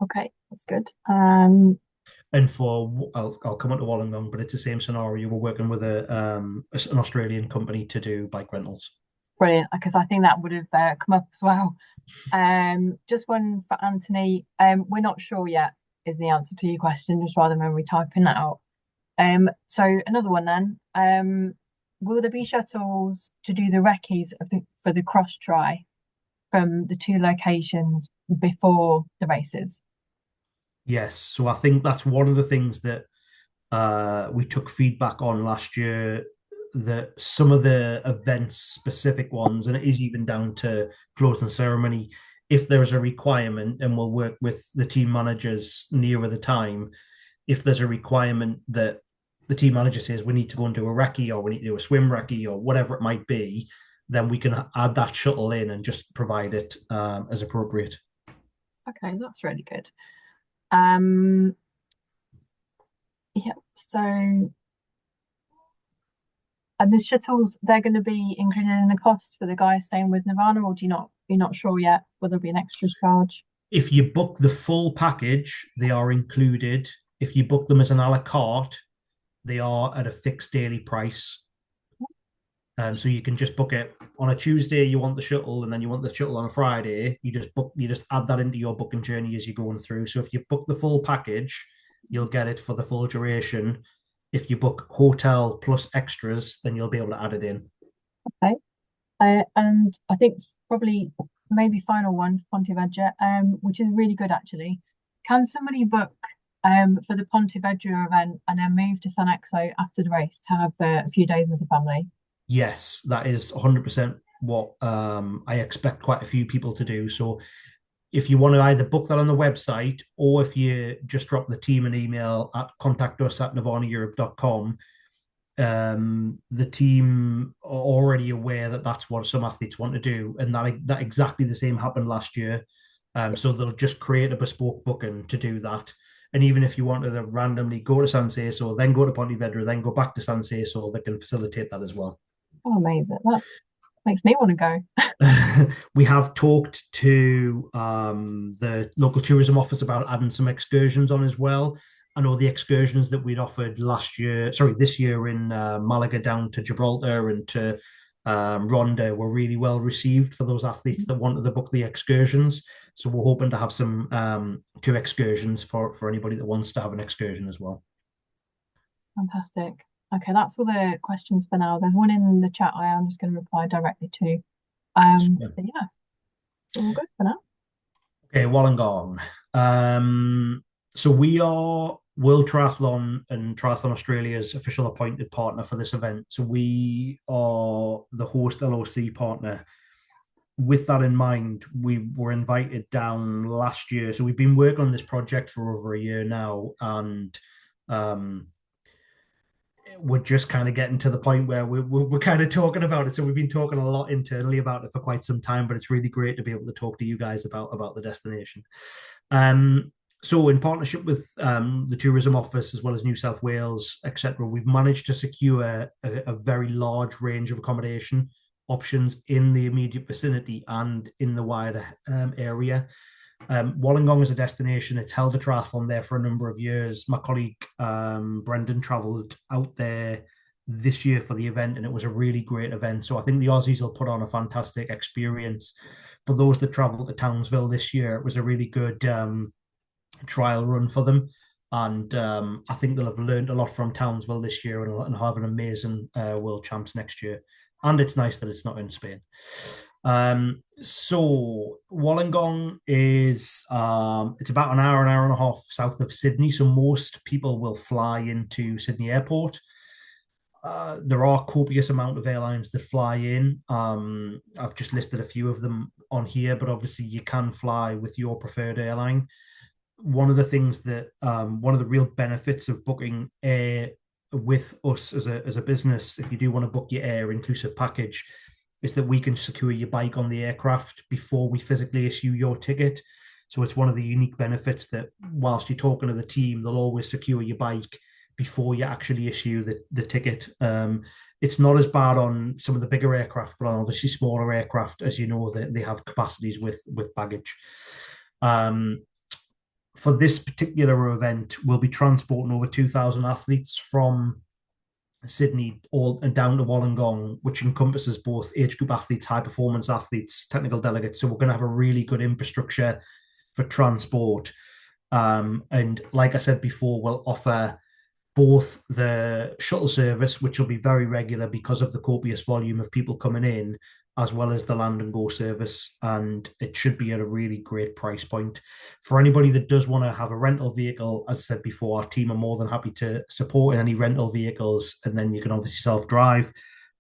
Okay, that's good. And I'll come on to Wollongong, but it's the same scenario. We're working with an Australian company to do bike rentals. Brilliant, because I think that would have come up as well. Just one for Anthony. We're not sure yet is the answer to your question, just rather than we typing that out. So another one then. Will there be shuttles to do the recce's for the cross tri from the two locations before the races? Yes, so I think that's one of the things that we took feedback on last year, that some of the events specific ones, and it is even down to closing ceremony, if there's a requirement, and we'll work with the team managers nearer the time, if there's a requirement that the team manager says we need to go and do a recce, or we need to do a swim recce, or whatever it might be, then we can add that shuttle in and just provide it as appropriate. Okay, that's really good. Yeah, so and the shuttles, they're going to be included in the cost for the guys staying with Nirvana, or you're not sure yet whether there'll be an extra charge? If you book the full package, they are included. If you book them as an a la carte, they are at a fixed daily price. So you can just book it on a Tuesday. You want the shuttle, and then you want the shuttle on a Friday. You just add that into your booking journey as you're going through. So if you book the full package, you'll get it for the full duration. If you book hotel plus extras, then you'll be able to add it in. Okay. And I think probably maybe final one for Pontevedra, which is really good actually. Can somebody book for the Pontevedra event and then move to San Exo after the race to have a few days with the family? Yes, that is 100% what I expect quite a few people to do. So if you want to either book that on the website, or if you just drop the team an email at contactus@nirvanaeurope.com, the team are already aware that that's what some athletes want to do, and that exactly the same happened last year. So they'll just create a bespoke booking to do that. And even if you wanted to randomly go to San Ceso, then go to Pontevedra, then go back to San Ceso, they can facilitate that as well. Oh, amazing. That makes me want to go. We have talked to the local tourism office about adding some excursions on as well. I know the excursions that we'd offered this year in Malaga down to Gibraltar and to Ronda were really well received for those athletes that wanted to book the excursions. So we're hoping to have some 2 excursions for anybody that wants to have an excursion as well. Fantastic. Okay, that's all the questions for now. There's one in the chat I am just going to reply directly to. But yeah, it's all good for now. Okay, Wollongong. So we are World Triathlon and Triathlon Australia's official appointed partner for this event. So we are the host LOC partner. With that in mind, we were invited down last year. So we've been working on this project for over a year now, and we're just kind of getting to the point where we're kind of talking about it. So we've been talking a lot internally about it for quite some time, but it's really great to be able to talk to you guys about the destination. So in partnership with the tourism office, as well as New South Wales, etc., we've managed to secure a very large range of accommodation options in the immediate vicinity and in the wider area. Wollongong is a destination. It's held a triathlon there for a number of years. My colleague Brendan travelled out there this year for the event, and it was a really great event. So I think the Aussies will put on a fantastic experience. For those that travelled to Townsville this year, it was a really good trial run for them. And I think they'll have learned a lot from Townsville this year and have an amazing world champs next year. And it's nice that it's not in Spain. So Wollongong is it's about an hour and a half south of Sydney. So most people will fly into Sydney Airport. There are copious amount of airlines that fly in. I've just listed a few of them on here, but obviously you can fly with your preferred airline. One of the things that one of the real benefits of booking air with us as a business, if you do want to book your air inclusive package, is that we can secure your bike on the aircraft before we physically issue your ticket. So it's one of the unique benefits that whilst you're talking to the team, they'll always secure your bike before you actually issue the ticket. It's not as bad on some of the bigger aircraft, but on obviously smaller aircraft, as you know, they have capacities with baggage. For this particular event, we'll be transporting over 2,000 athletes from Sydney all and down to Wollongong, which encompasses both age group athletes, high performance athletes, technical delegates. So we're going to have a really good infrastructure for transport. And like I said before, we'll offer both the shuttle service, which will be very regular because of the copious volume of people coming in, as well as the land and go service. And it should be at a really great price point. For anybody that does want to have a rental vehicle, as I said before, our team are more than happy to support any rental vehicles. And then you can obviously self-drive.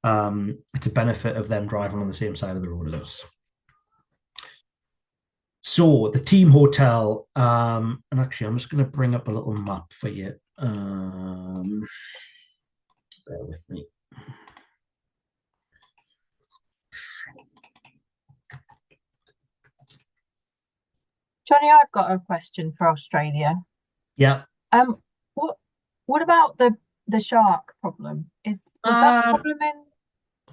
It's a benefit of them driving on the same side of the road as us. So the team hotel, and actually I'm just going to bring up a little map for you. Bear with me. Johnny, I've got a question for Australia. Yeah. What about the shark problem? Is that problem in?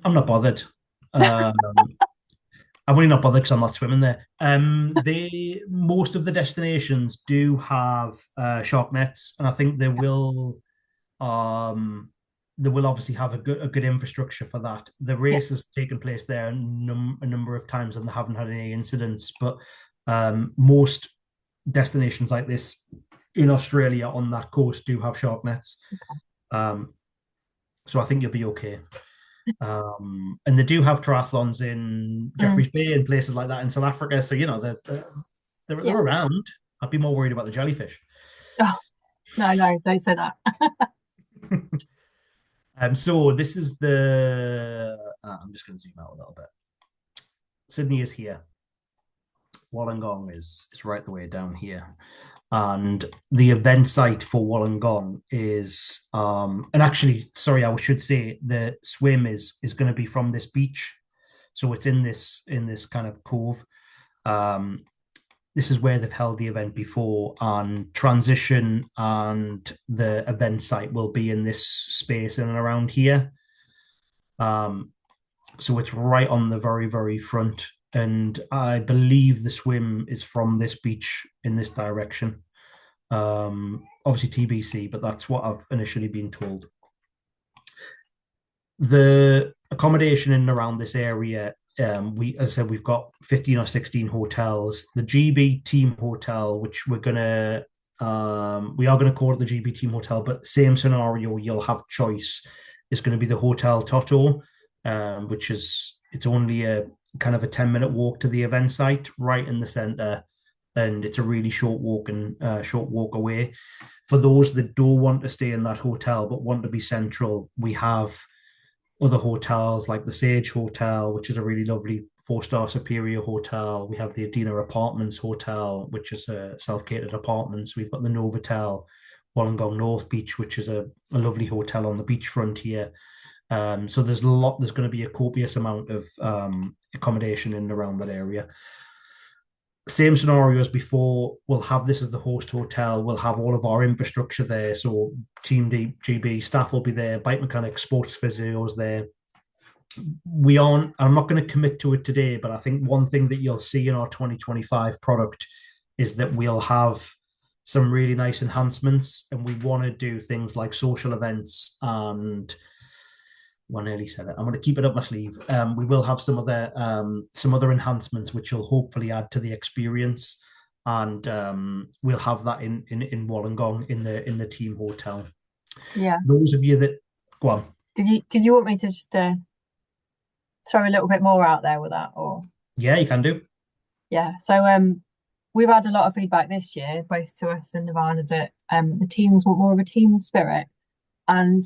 I'm not bothered. I'm only not bothered because I'm not swimming there. Most of the destinations do have shark nets, and I think they will they will obviously have a good infrastructure for that. The race has taken place there a number of times, and they haven't had any incidents. But most destinations like this in Australia on that coast do have shark nets. So I think you'll be okay. And they do have triathlons in Jeffreys Bay and places like that in South Africa. So, they're around. I'd be more worried about the jellyfish. Oh, no, don't say that. So this is I'm just going to zoom out a little bit. Sydney is here. Wollongong is right the way down here. And the event site for Wollongong is, and actually, sorry, I should say the swim is going to be from this beach. So it's in this kind of cove. This is where they've held the event before, and transition and the event site will be in this space in and around here. So it's right on the very, very front. And I believe the swim is from this beach in this direction. Obviously TBC, but that's what I've initially been told. The accommodation in and around this area, as I said, we've got 15 or 16 hotels. The GB team hotel, which we are going to call it the GB team hotel, but same scenario, you'll have choice. It's going to be the Hotel Toto, which it's only a kind of a 10-minute walk to the event site, right in the center, and it's a really short walk away. For those that don't want to stay in that hotel but want to be central, we have other hotels like the Sage Hotel, which is a really lovely 4-star superior hotel. We have the Adina Apartments Hotel, which is a self-catered apartments. We've got the Novotel Wollongong North Beach, which is a lovely hotel on the beachfront here. So there's going to be a copious amount of accommodation in and around that area. Same scenario as before. We'll have this as the host hotel. We'll have all of our infrastructure there. So Team GB staff will be there, bike mechanics, sports physios there. I'm not going to commit to it today, but I think one thing that you'll see in our 2025 product is that we'll have some really nice enhancements, and we want to do things like social events and I nearly said it. I'm going to keep it up my sleeve. We will have some other enhancements which will hopefully add to the experience, and we'll have that in Wollongong in the team hotel. Yeah. Those of you that go on. Did you want me to just throw a little bit more out there with that, or? Yeah, you can do. Yeah. So we've had a lot of feedback this year, both to us and Nirvana, that the teams want more of a team spirit, and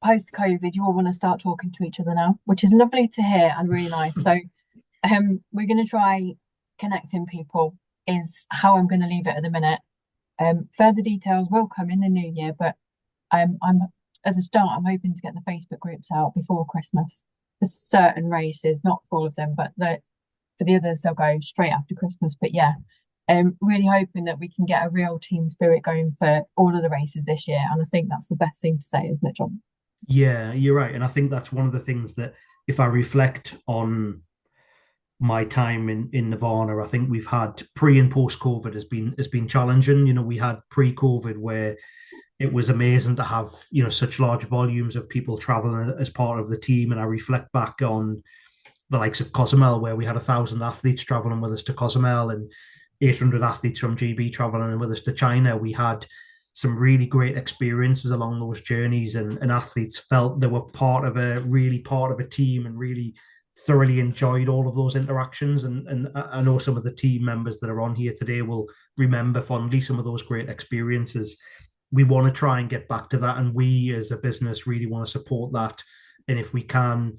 post-COVID, you all want to start talking to each other now, which is lovely to hear and really nice. So we're going to try connecting people is how I'm going to leave it at the minute. Further details will come in the new year, but I'm as a start, I'm hoping to get the Facebook groups out before Christmas for certain races, not for all of them, but for the others, they'll go straight after Christmas. But yeah, really hoping that we can get a real team spirit going for all of the races this year. And I think that's the best thing to say, isn't it, John? Yeah, you're right. And I think that's one of the things that if I reflect on my time in Nirvana, I think we've had pre and post COVID has been challenging. We had pre-COVID where it was amazing to have, such large volumes of people traveling as part of the team. And I reflect back on the likes of Cozumel, where we had 1,000 athletes traveling with us to Cozumel and 800 athletes from GB traveling with us to China. We had some really great experiences along those journeys, and athletes felt they were part of a team and really thoroughly enjoyed all of those interactions. And I know some of the team members that are on here today will remember fondly some of those great experiences. We want to try and get back to that, and we as a business really want to support that. And if we can,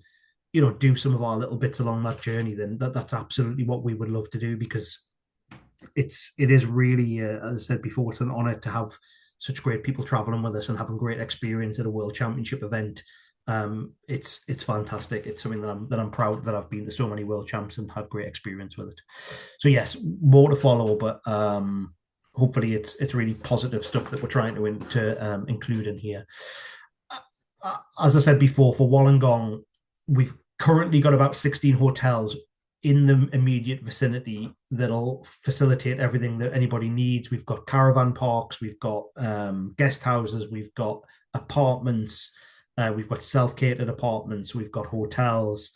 do some of our little bits along that journey, then that's absolutely what we would love to do, because it is really, as I said before, it's an honor to have such great people traveling with us and having great experience at a World Championship event. It's fantastic. It's something that I'm proud that I've been to so many World Champs and had great experience with it. So yes, more to follow, but hopefully it's really positive stuff that we're trying to include in here. As I said before, for Wollongong, we've currently got about 16 hotels in the immediate vicinity that'll facilitate everything that anybody needs. We've got caravan parks, we've got guest houses, we've got apartments, We've got self-catered apartments, we've got hotels,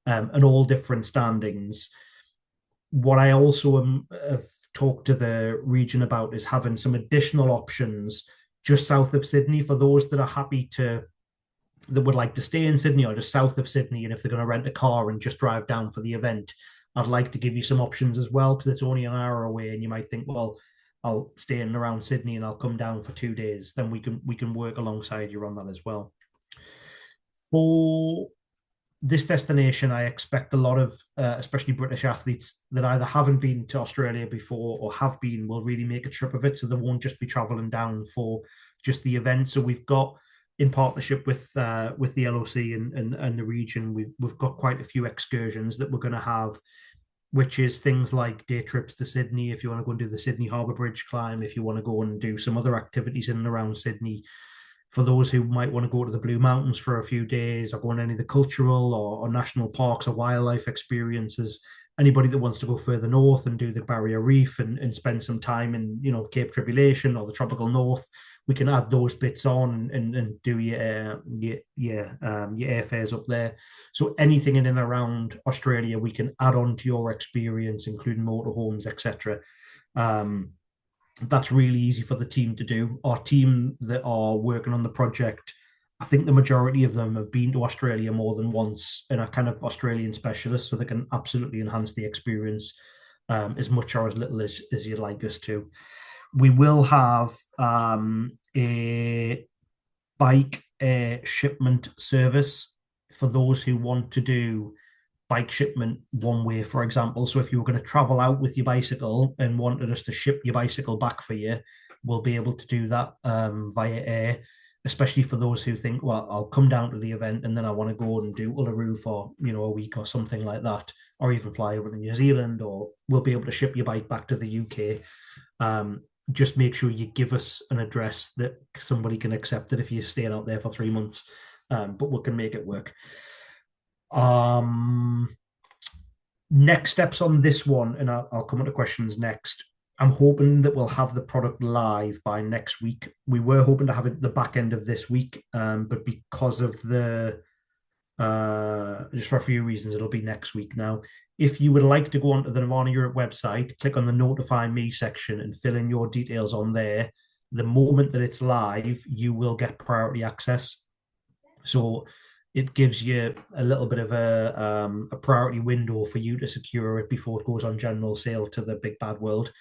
and all different standings. What I also have talked to the region about is having some additional options just south of Sydney for those that are happy to that would like to stay in Sydney or just south of Sydney, and if they're going to rent a car and just drive down for the event, I'd like to give you some options as well, because it's only an hour away, and you might think, well, I'll stay in around Sydney and I'll come down for 2 days. Then we can work alongside you on that as well. For this destination, I expect a lot of, especially British athletes that either haven't been to Australia before or have been, will really make a trip of it. So they won't just be traveling down for just the event. So we've got, in partnership with the LOC and the region, we've got quite a few excursions that we're going to have, which is things like day trips to Sydney if you want to go and do the Sydney Harbour Bridge climb, if you want to go and do some other activities in and around Sydney. For those who might want to go to the Blue Mountains for a few days, or go on any of the cultural or national parks or wildlife experiences, anybody that wants to go further north and do the Barrier Reef and spend some time in, Cape Tribulation or the tropical north, we can add those bits on and do your airfares up there. So anything in and around Australia, we can add on to your experience, including motorhomes, etc. That's really easy for the team to do. Our team that are working on the project, I think the majority of them have been to Australia more than once and are kind of Australian specialists, so they can absolutely enhance the experience as much or as little as you'd like us to. We will have a bike shipment service for those who want to do bike shipment one way, for example. So if you were going to travel out with your bicycle and wanted us to ship your bicycle back for you, we'll be able to do that via air, especially for those who think, well, I'll come down to the event and then I want to go and do Uluru for, a week or something like that, or even fly over to New Zealand, or we'll be able to ship your bike back to the UK. Just make sure you give us an address that somebody can accept it if you're staying out there for 3 months, but we can make it work. Next steps on this one, and I'll come on to questions next. I'm hoping that we'll have the product live by next week. We were hoping to have it the back end of this week, but because of just for a few reasons, it'll be next week now. If you would like to go onto the Nirvana Europe website, click on the Notify Me section and fill in your details on there. The moment that it's live, you will get priority access. So it gives you a little bit of a priority window for you to secure it before it goes on general sale to the big bad world.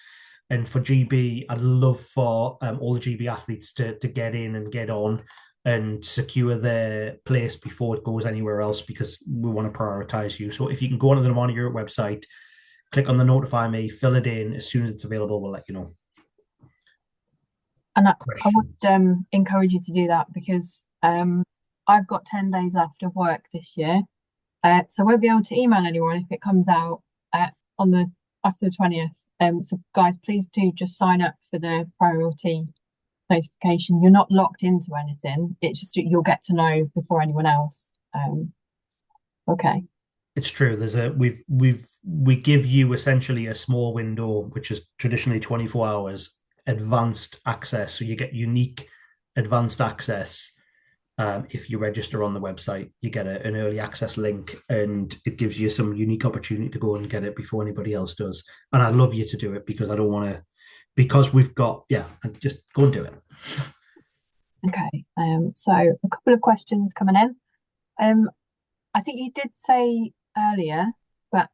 And for GB, I'd love for all the GB athletes to get in and get on and secure their place before it goes anywhere else, because we want to prioritize you. So if you can go onto the Nirvana Europe website, click on the Notify Me, fill it in. As soon as it's available, we'll let you know. And I would encourage you to do that, because I've got 10 days left of work this year. So I won't be able to email anyone if it comes out after the 20th. So guys, please do just sign up for the priority notification. You're not locked into anything. It's just you'll get to know before anyone else. Okay. It's true. We give you essentially a small window, which is traditionally 24 hours, advanced access. So you get unique advanced access. If you register on the website, you get an early access link, and it gives you some unique opportunity to go and get it before anybody else does. And I'd love you to do it, because I don't want to, because we've got, and just go and do it. Okay. So a couple of questions coming in. I think you did say earlier, but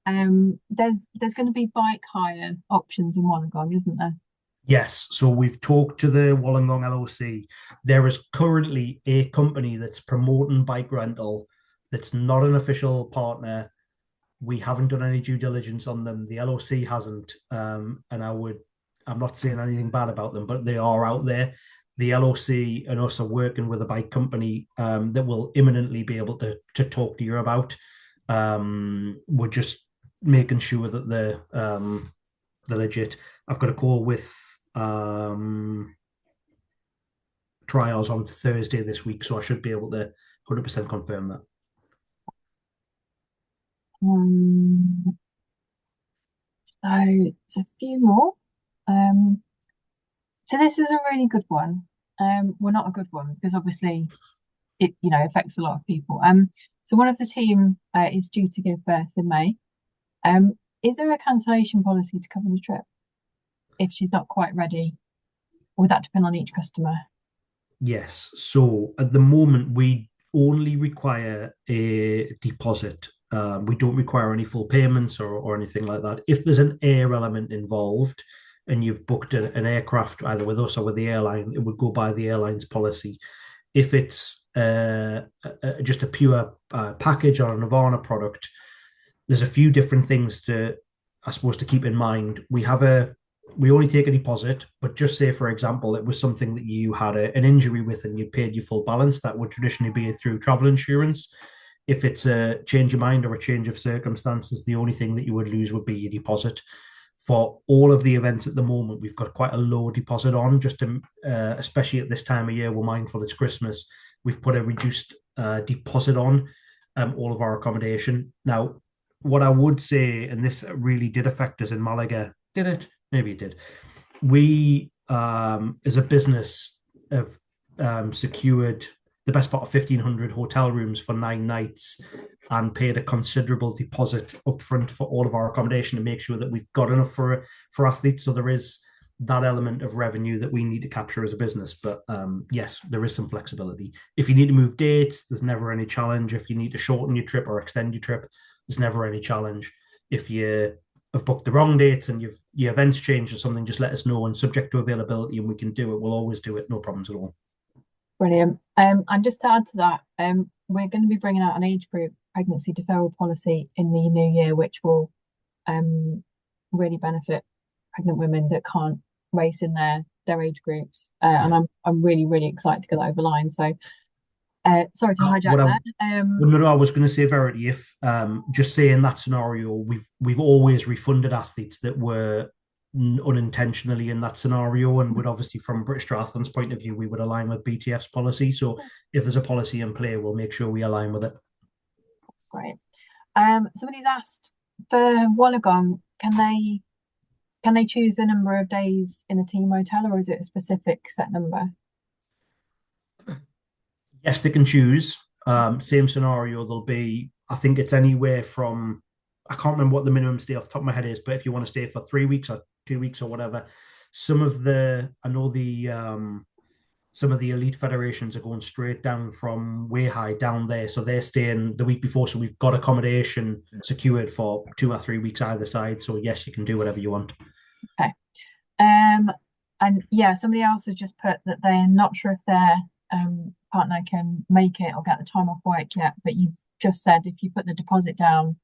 there's going to be bike hire options in Wollongong, isn't there? Yes, so we've talked to the Wollongong LOC. There is currently a company that's promoting bike rental that's not an official partner. We haven't done any due diligence on them. The LOC hasn't, and I'm not saying anything bad about them, but they are out there. The LOC and us are working with a bike company that will imminently be able to talk to you about. We're just making sure that they're legit. I've got a call with trials on Thursday this week, so I should be able to 100% confirm that. So it's a few more. So this is a really good one. Well, not a good one, because obviously it affects a lot of people. So one of the team is due to give birth in May. Is there a cancellation policy to cover the trip if she's not quite ready? Or would that depend on each customer? Yes. So at the moment, we only require a deposit. We don't require any full payments or anything like that. If there's an air element involved and you've booked an aircraft either with us or with the airline, it would go by the airline's policy. If it's just a pure package or a Nirvana product, there's a few different things I suppose, to keep in mind. We only take a deposit, but just say, for example, it was something that you had an injury with and you paid your full balance, that would traditionally be through travel insurance. If it's a change of mind or a change of circumstances, the only thing that you would lose would be your deposit. For all of the events at the moment, we've got quite a low deposit on, just to, especially at this time of year, we're mindful it's Christmas. We've put a reduced deposit on all of our accommodation. Now, what I would say, and this really did affect us in Malaga, did it? Maybe it did. We, as a business, have secured the best part of 1,500 hotel rooms for 9 nights and paid a considerable deposit upfront for all of our accommodation to make sure that we've got enough for athletes. So there is that element of revenue that we need to capture as a business. But yes, there is some flexibility. If you need to move dates, there's never any challenge. If you need to shorten your trip or extend your trip, there's never any challenge. If you have booked the wrong dates and your events change or something, just let us know, and subject to availability, and we can do it. We'll always do it, no problems at all. Brilliant. And just to add to that, we're going to be bringing out an age group pregnancy deferral policy in the new year, which will really benefit pregnant women that can't race in their age groups. And I'm really, really excited to get that over the line. So sorry to hijack that. No, I was going to say, Verity, if just say in that scenario, we've always refunded athletes that were unintentionally in that scenario, and would obviously, from British Triathlon's point of view, we would align with BTF's policy. So if there's a policy in play, we'll make sure we align with it. That's great. Somebody's asked for Wollongong, can they choose the number of days in a team hotel, or is it a specific set number? Yes, they can choose. Same scenario, there'll be, I think it's anywhere from, I can't remember what the minimum stay off the top of my head is, but if you want to stay for 3 weeks or 2 weeks or whatever, some of the elite federations are going straight down from way high down there. So they're staying the week before. So we've got accommodation secured for 2 or 3 weeks either side. So yes, you can do whatever you want. Okay. And yeah, somebody else has just put that they're not sure if their partner can make it or get the time off work yet, but you've just said if you put the deposit down,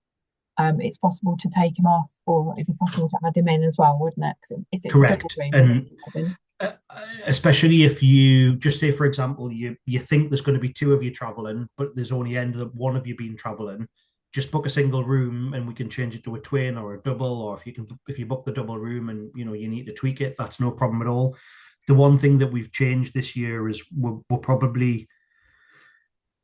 it's possible to take him off, or it'd be possible to add him in as well, wouldn't it? If it's correct. And especially if you just say, for example, you think there's going to be 2 of you traveling, but there's only ended up 1 of you being traveling, just book a single room and we can change it to a twin or a double. Or if you book the double room and you need to tweak it, that's no problem at all. The one thing that we've changed this year is we're probably,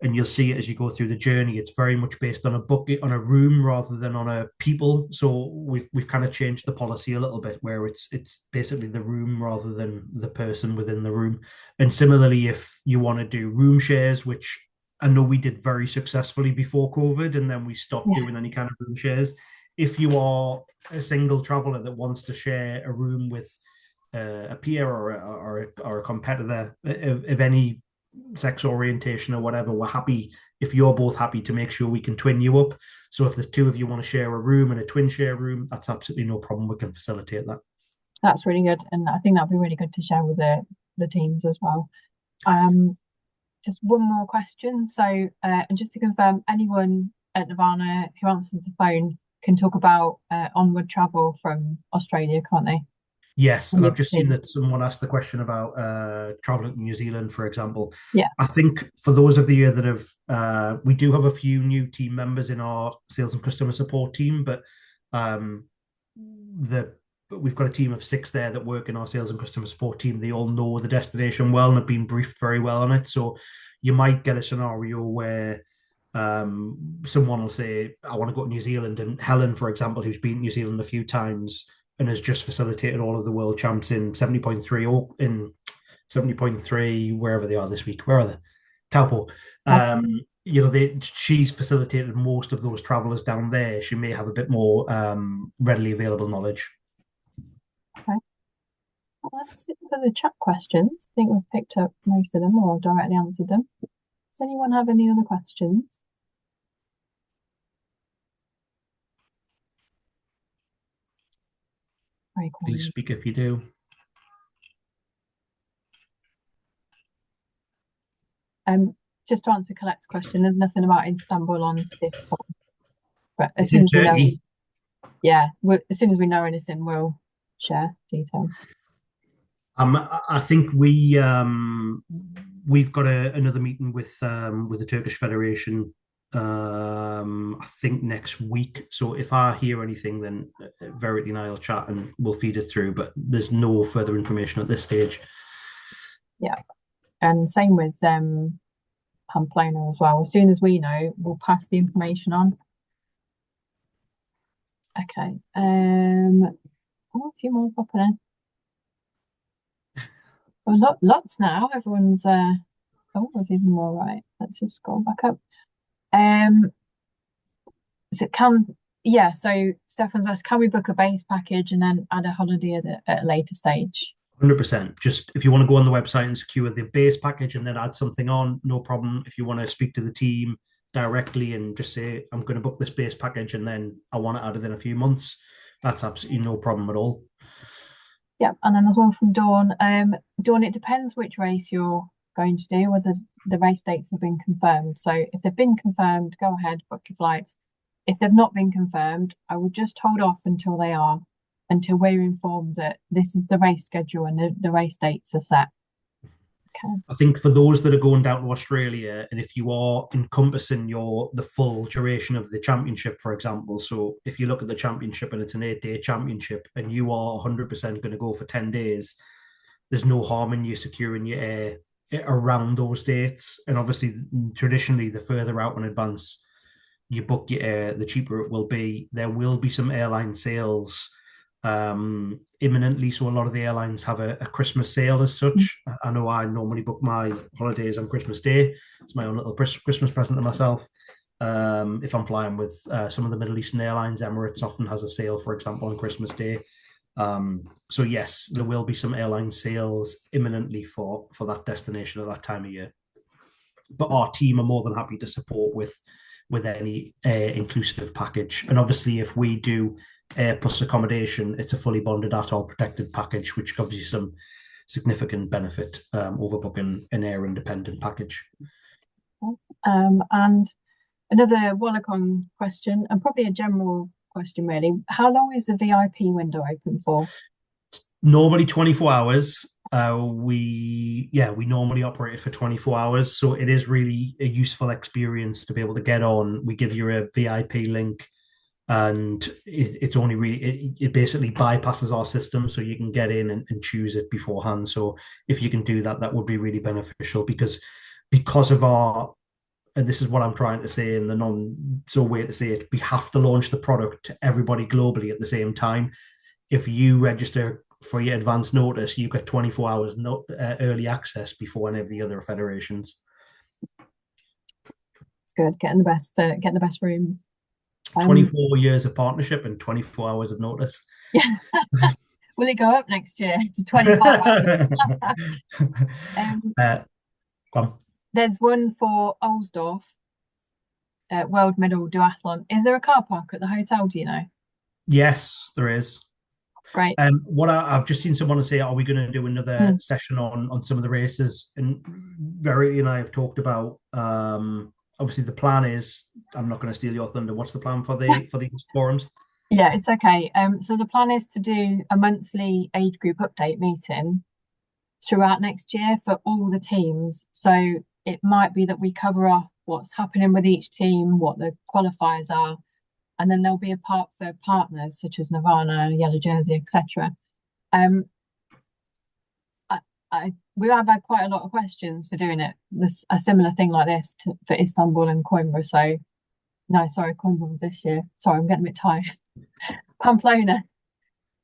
and you'll see it as you go through the journey, it's very much based on a room rather than on a people. So we've kind of changed the policy a little bit, where it's basically the room rather than the person within the room. And similarly, if you want to do room shares, which I know we did very successfully before COVID, and then we stopped doing any kind of room shares. If you are a single traveler that wants to share a room with a peer or a competitor of any sex orientation or whatever, we're happy, if you're both happy, to make sure we can twin you up. So if there's 2 of you want to share a room and a twin share room, that's absolutely no problem. We can facilitate that. That's really good, and I think that'd be really good to share with the teams as well. Just one more question. So, and just to confirm, anyone at Nirvana who answers the phone can talk about onward travel from Australia, can't they? Yes, and I've just seen that someone asked the question about traveling to New Zealand, for example. Yeah. I think for those of the year that have, we do have a few new team members in our sales and customer support team, but we've got a team of 6 there that work in our sales and customer support team. They all know the destination well and have been briefed very well on it. So you might get a scenario where someone will say, I want to go to New Zealand. And Helen, for example, who's been to New Zealand a few times and has just facilitated all of the world champs in 70.3 or in 70.3, wherever they are this week. Where are they? Taupo. She's facilitated most of those travellers down there. She may have a bit more readily available knowledge. Okay. Well, that's it for the chat questions. I think we've picked up most of them or directly answered them. Does anyone have any other questions? Very quiet. Please speak if you do. Just to answer Colette's question, there's nothing about Istanbul on this pod. But as It's soon in as we know, Turkey. as soon as we know anything, we'll share details. I think we've got another meeting with the Turkish Federation. I think next week. So if I hear anything, then Verity and I'll chat and we'll feed it through. But there's no further information at this stage. Yeah, and same with Pamplona as well. As soon as we know, we'll pass the information on. Okay. A few more popping in. Well, lots now. Everyone's there's even more, right? Let's just scroll back up. So Stefan's asked, can we book a base package and then add a holiday at a later stage? 100%. Just if you want to go on the website and secure the base package and then add something on, no problem. If you want to speak to the team directly and just say, I'm going to book this base package and then I want to add it in a few months, that's absolutely no problem at all. Yeah, and then there's one from Dawn. Dawn, it depends which race you're going to do, whether the race dates have been confirmed. So if they've been confirmed, go ahead, book your flights. If they've not been confirmed, I would just hold off until they are, until we're informed that this is the race schedule and the race dates are set. Okay. I think for those that are going down to Australia, and if you are encompassing the full duration of the championship, for example, so if you look at the championship and it's an 8-day championship and you are 100% going to go for 10 days, there's no harm in you securing your air around those dates. And obviously, traditionally, the further out in advance you book your air, the cheaper it will be. There will be some airline sales imminently, so a lot of the airlines have a Christmas sale as such. I know I normally book my holidays on Christmas Day. It's my own little Christmas present to myself. If I'm flying with some of the Middle Eastern airlines, Emirates often has a sale, for example, on Christmas Day. So yes, there will be some airline sales imminently for that destination at that time of year. But our team are more than happy to support with any inclusive package. And obviously, if we do air plus accommodation, it's a fully bonded ATOL protected package, which gives you some significant benefit over booking an air independent package. And another Wallacon question, and probably a general question really, how long is the VIP window open for? Normally 24 hours. We normally operate for 24 hours, so it is really a useful experience to be able to get on. We give you a VIP link, and it's only really it basically bypasses our system, so you can get in and choose it beforehand. So if you can do that, that would be really beneficial because of our, and this is what I'm trying to say in the way to say it, we have to launch the product to everybody globally at the same time. If you register for your advance notice, you get 24 hours early access before any of the other federations. It's good, getting the best rooms. 24 years of partnership and 24 hours of notice. Yeah. Will it go up next year to 25 hours? There's one for Ohlsdorf, World Middle Duathlon. Is there a car park at the hotel, do you know? Yes, there is. Great. What I've just seen someone say, are we going to do another session on some of the races? And Verity and I have talked about, obviously the plan is, I'm not going to steal your thunder. What's the plan for these forums? Yeah, it's okay. So the plan is to do a monthly age group update meeting throughout next year for all the teams. So it might be that we cover off what's happening with each team, what the qualifiers are, and then there'll be a part for partners such as Nirvana, Yellow Jersey, etc. We have had quite a lot of questions for doing it. There's a similar thing like this for Istanbul and Coimbra. So, no, sorry, Coimbra was this year. Sorry, I'm getting a bit tired. Pamplona.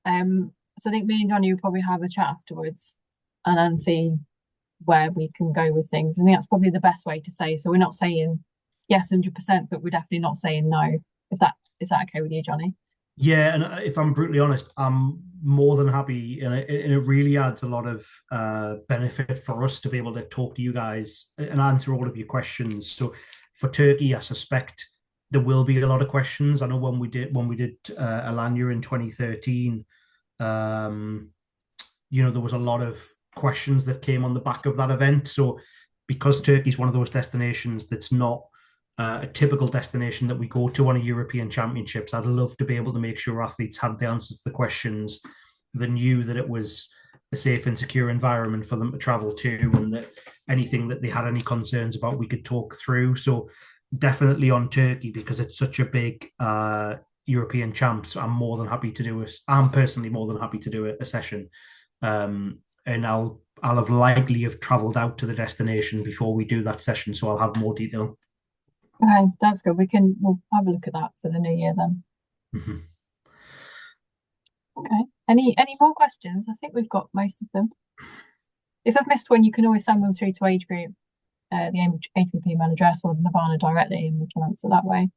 So I think me and Johnny will probably have a chat afterwards and then see where we can go with things. I think that's probably the best way to say. So we're not saying yes 100%, but we're definitely not saying no. Is that okay with you, Johnny? Yeah, and if I'm brutally honest, I'm more than happy, and it really adds a lot of benefit for us to be able to talk to you guys and answer all of your questions. So for Turkey, I suspect there will be a lot of questions. I know when we did Alanya in 2013, there was a lot of questions that came on the back of that event. So because Turkey is one of those destinations that's not a typical destination that we go to on a European Championships, I'd love to be able to make sure athletes had the answers to the questions. They knew that it was a safe and secure environment for them to travel to, and that anything that they had any concerns about, we could talk through. So definitely on Turkey, because it's such a big European champs, I'm more than happy to do it. I'm personally more than happy to do a session. And I'll have likely have travelled out to the destination before we do that session, so I'll have more detail. Okay, that's good. We'll have a look at that for the new year then. Mm-hmm. Okay. Any more questions? I think we've got most of them. If I've missed one, you can always send them through to age group, the ATP email address, or Nirvana directly, and we can answer that way.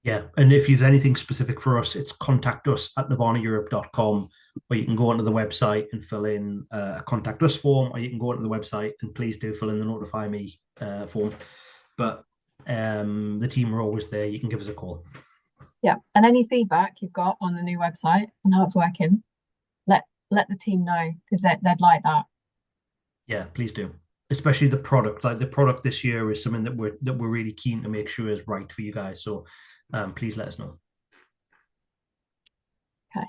Yeah, and if you've anything specific for us, it's contact us at nirvanaeurope.com, or you can go onto the website and fill in a contact us form, or you can go onto the website and please do fill in the notify me form. But the team are always there. You can give us a call. Yeah, and any feedback you've got on the new website and how it's working, let the team know, because they'd like that. Yeah, please do. Especially the product. Like the product this year is something that we're really keen to make sure is right for you guys. So please let us know. Okay.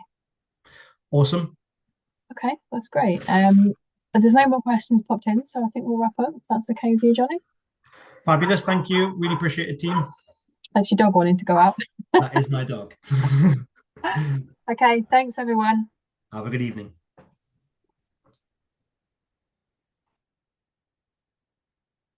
Awesome. Okay, that's great. There's no more questions popped in, so I think we'll wrap up. If that's okay with you, Johnny? Fabulous. Thank you. Really appreciate it, team. That's your dog wanting to go out. That is my dog. Okay, thanks everyone. Have a good evening.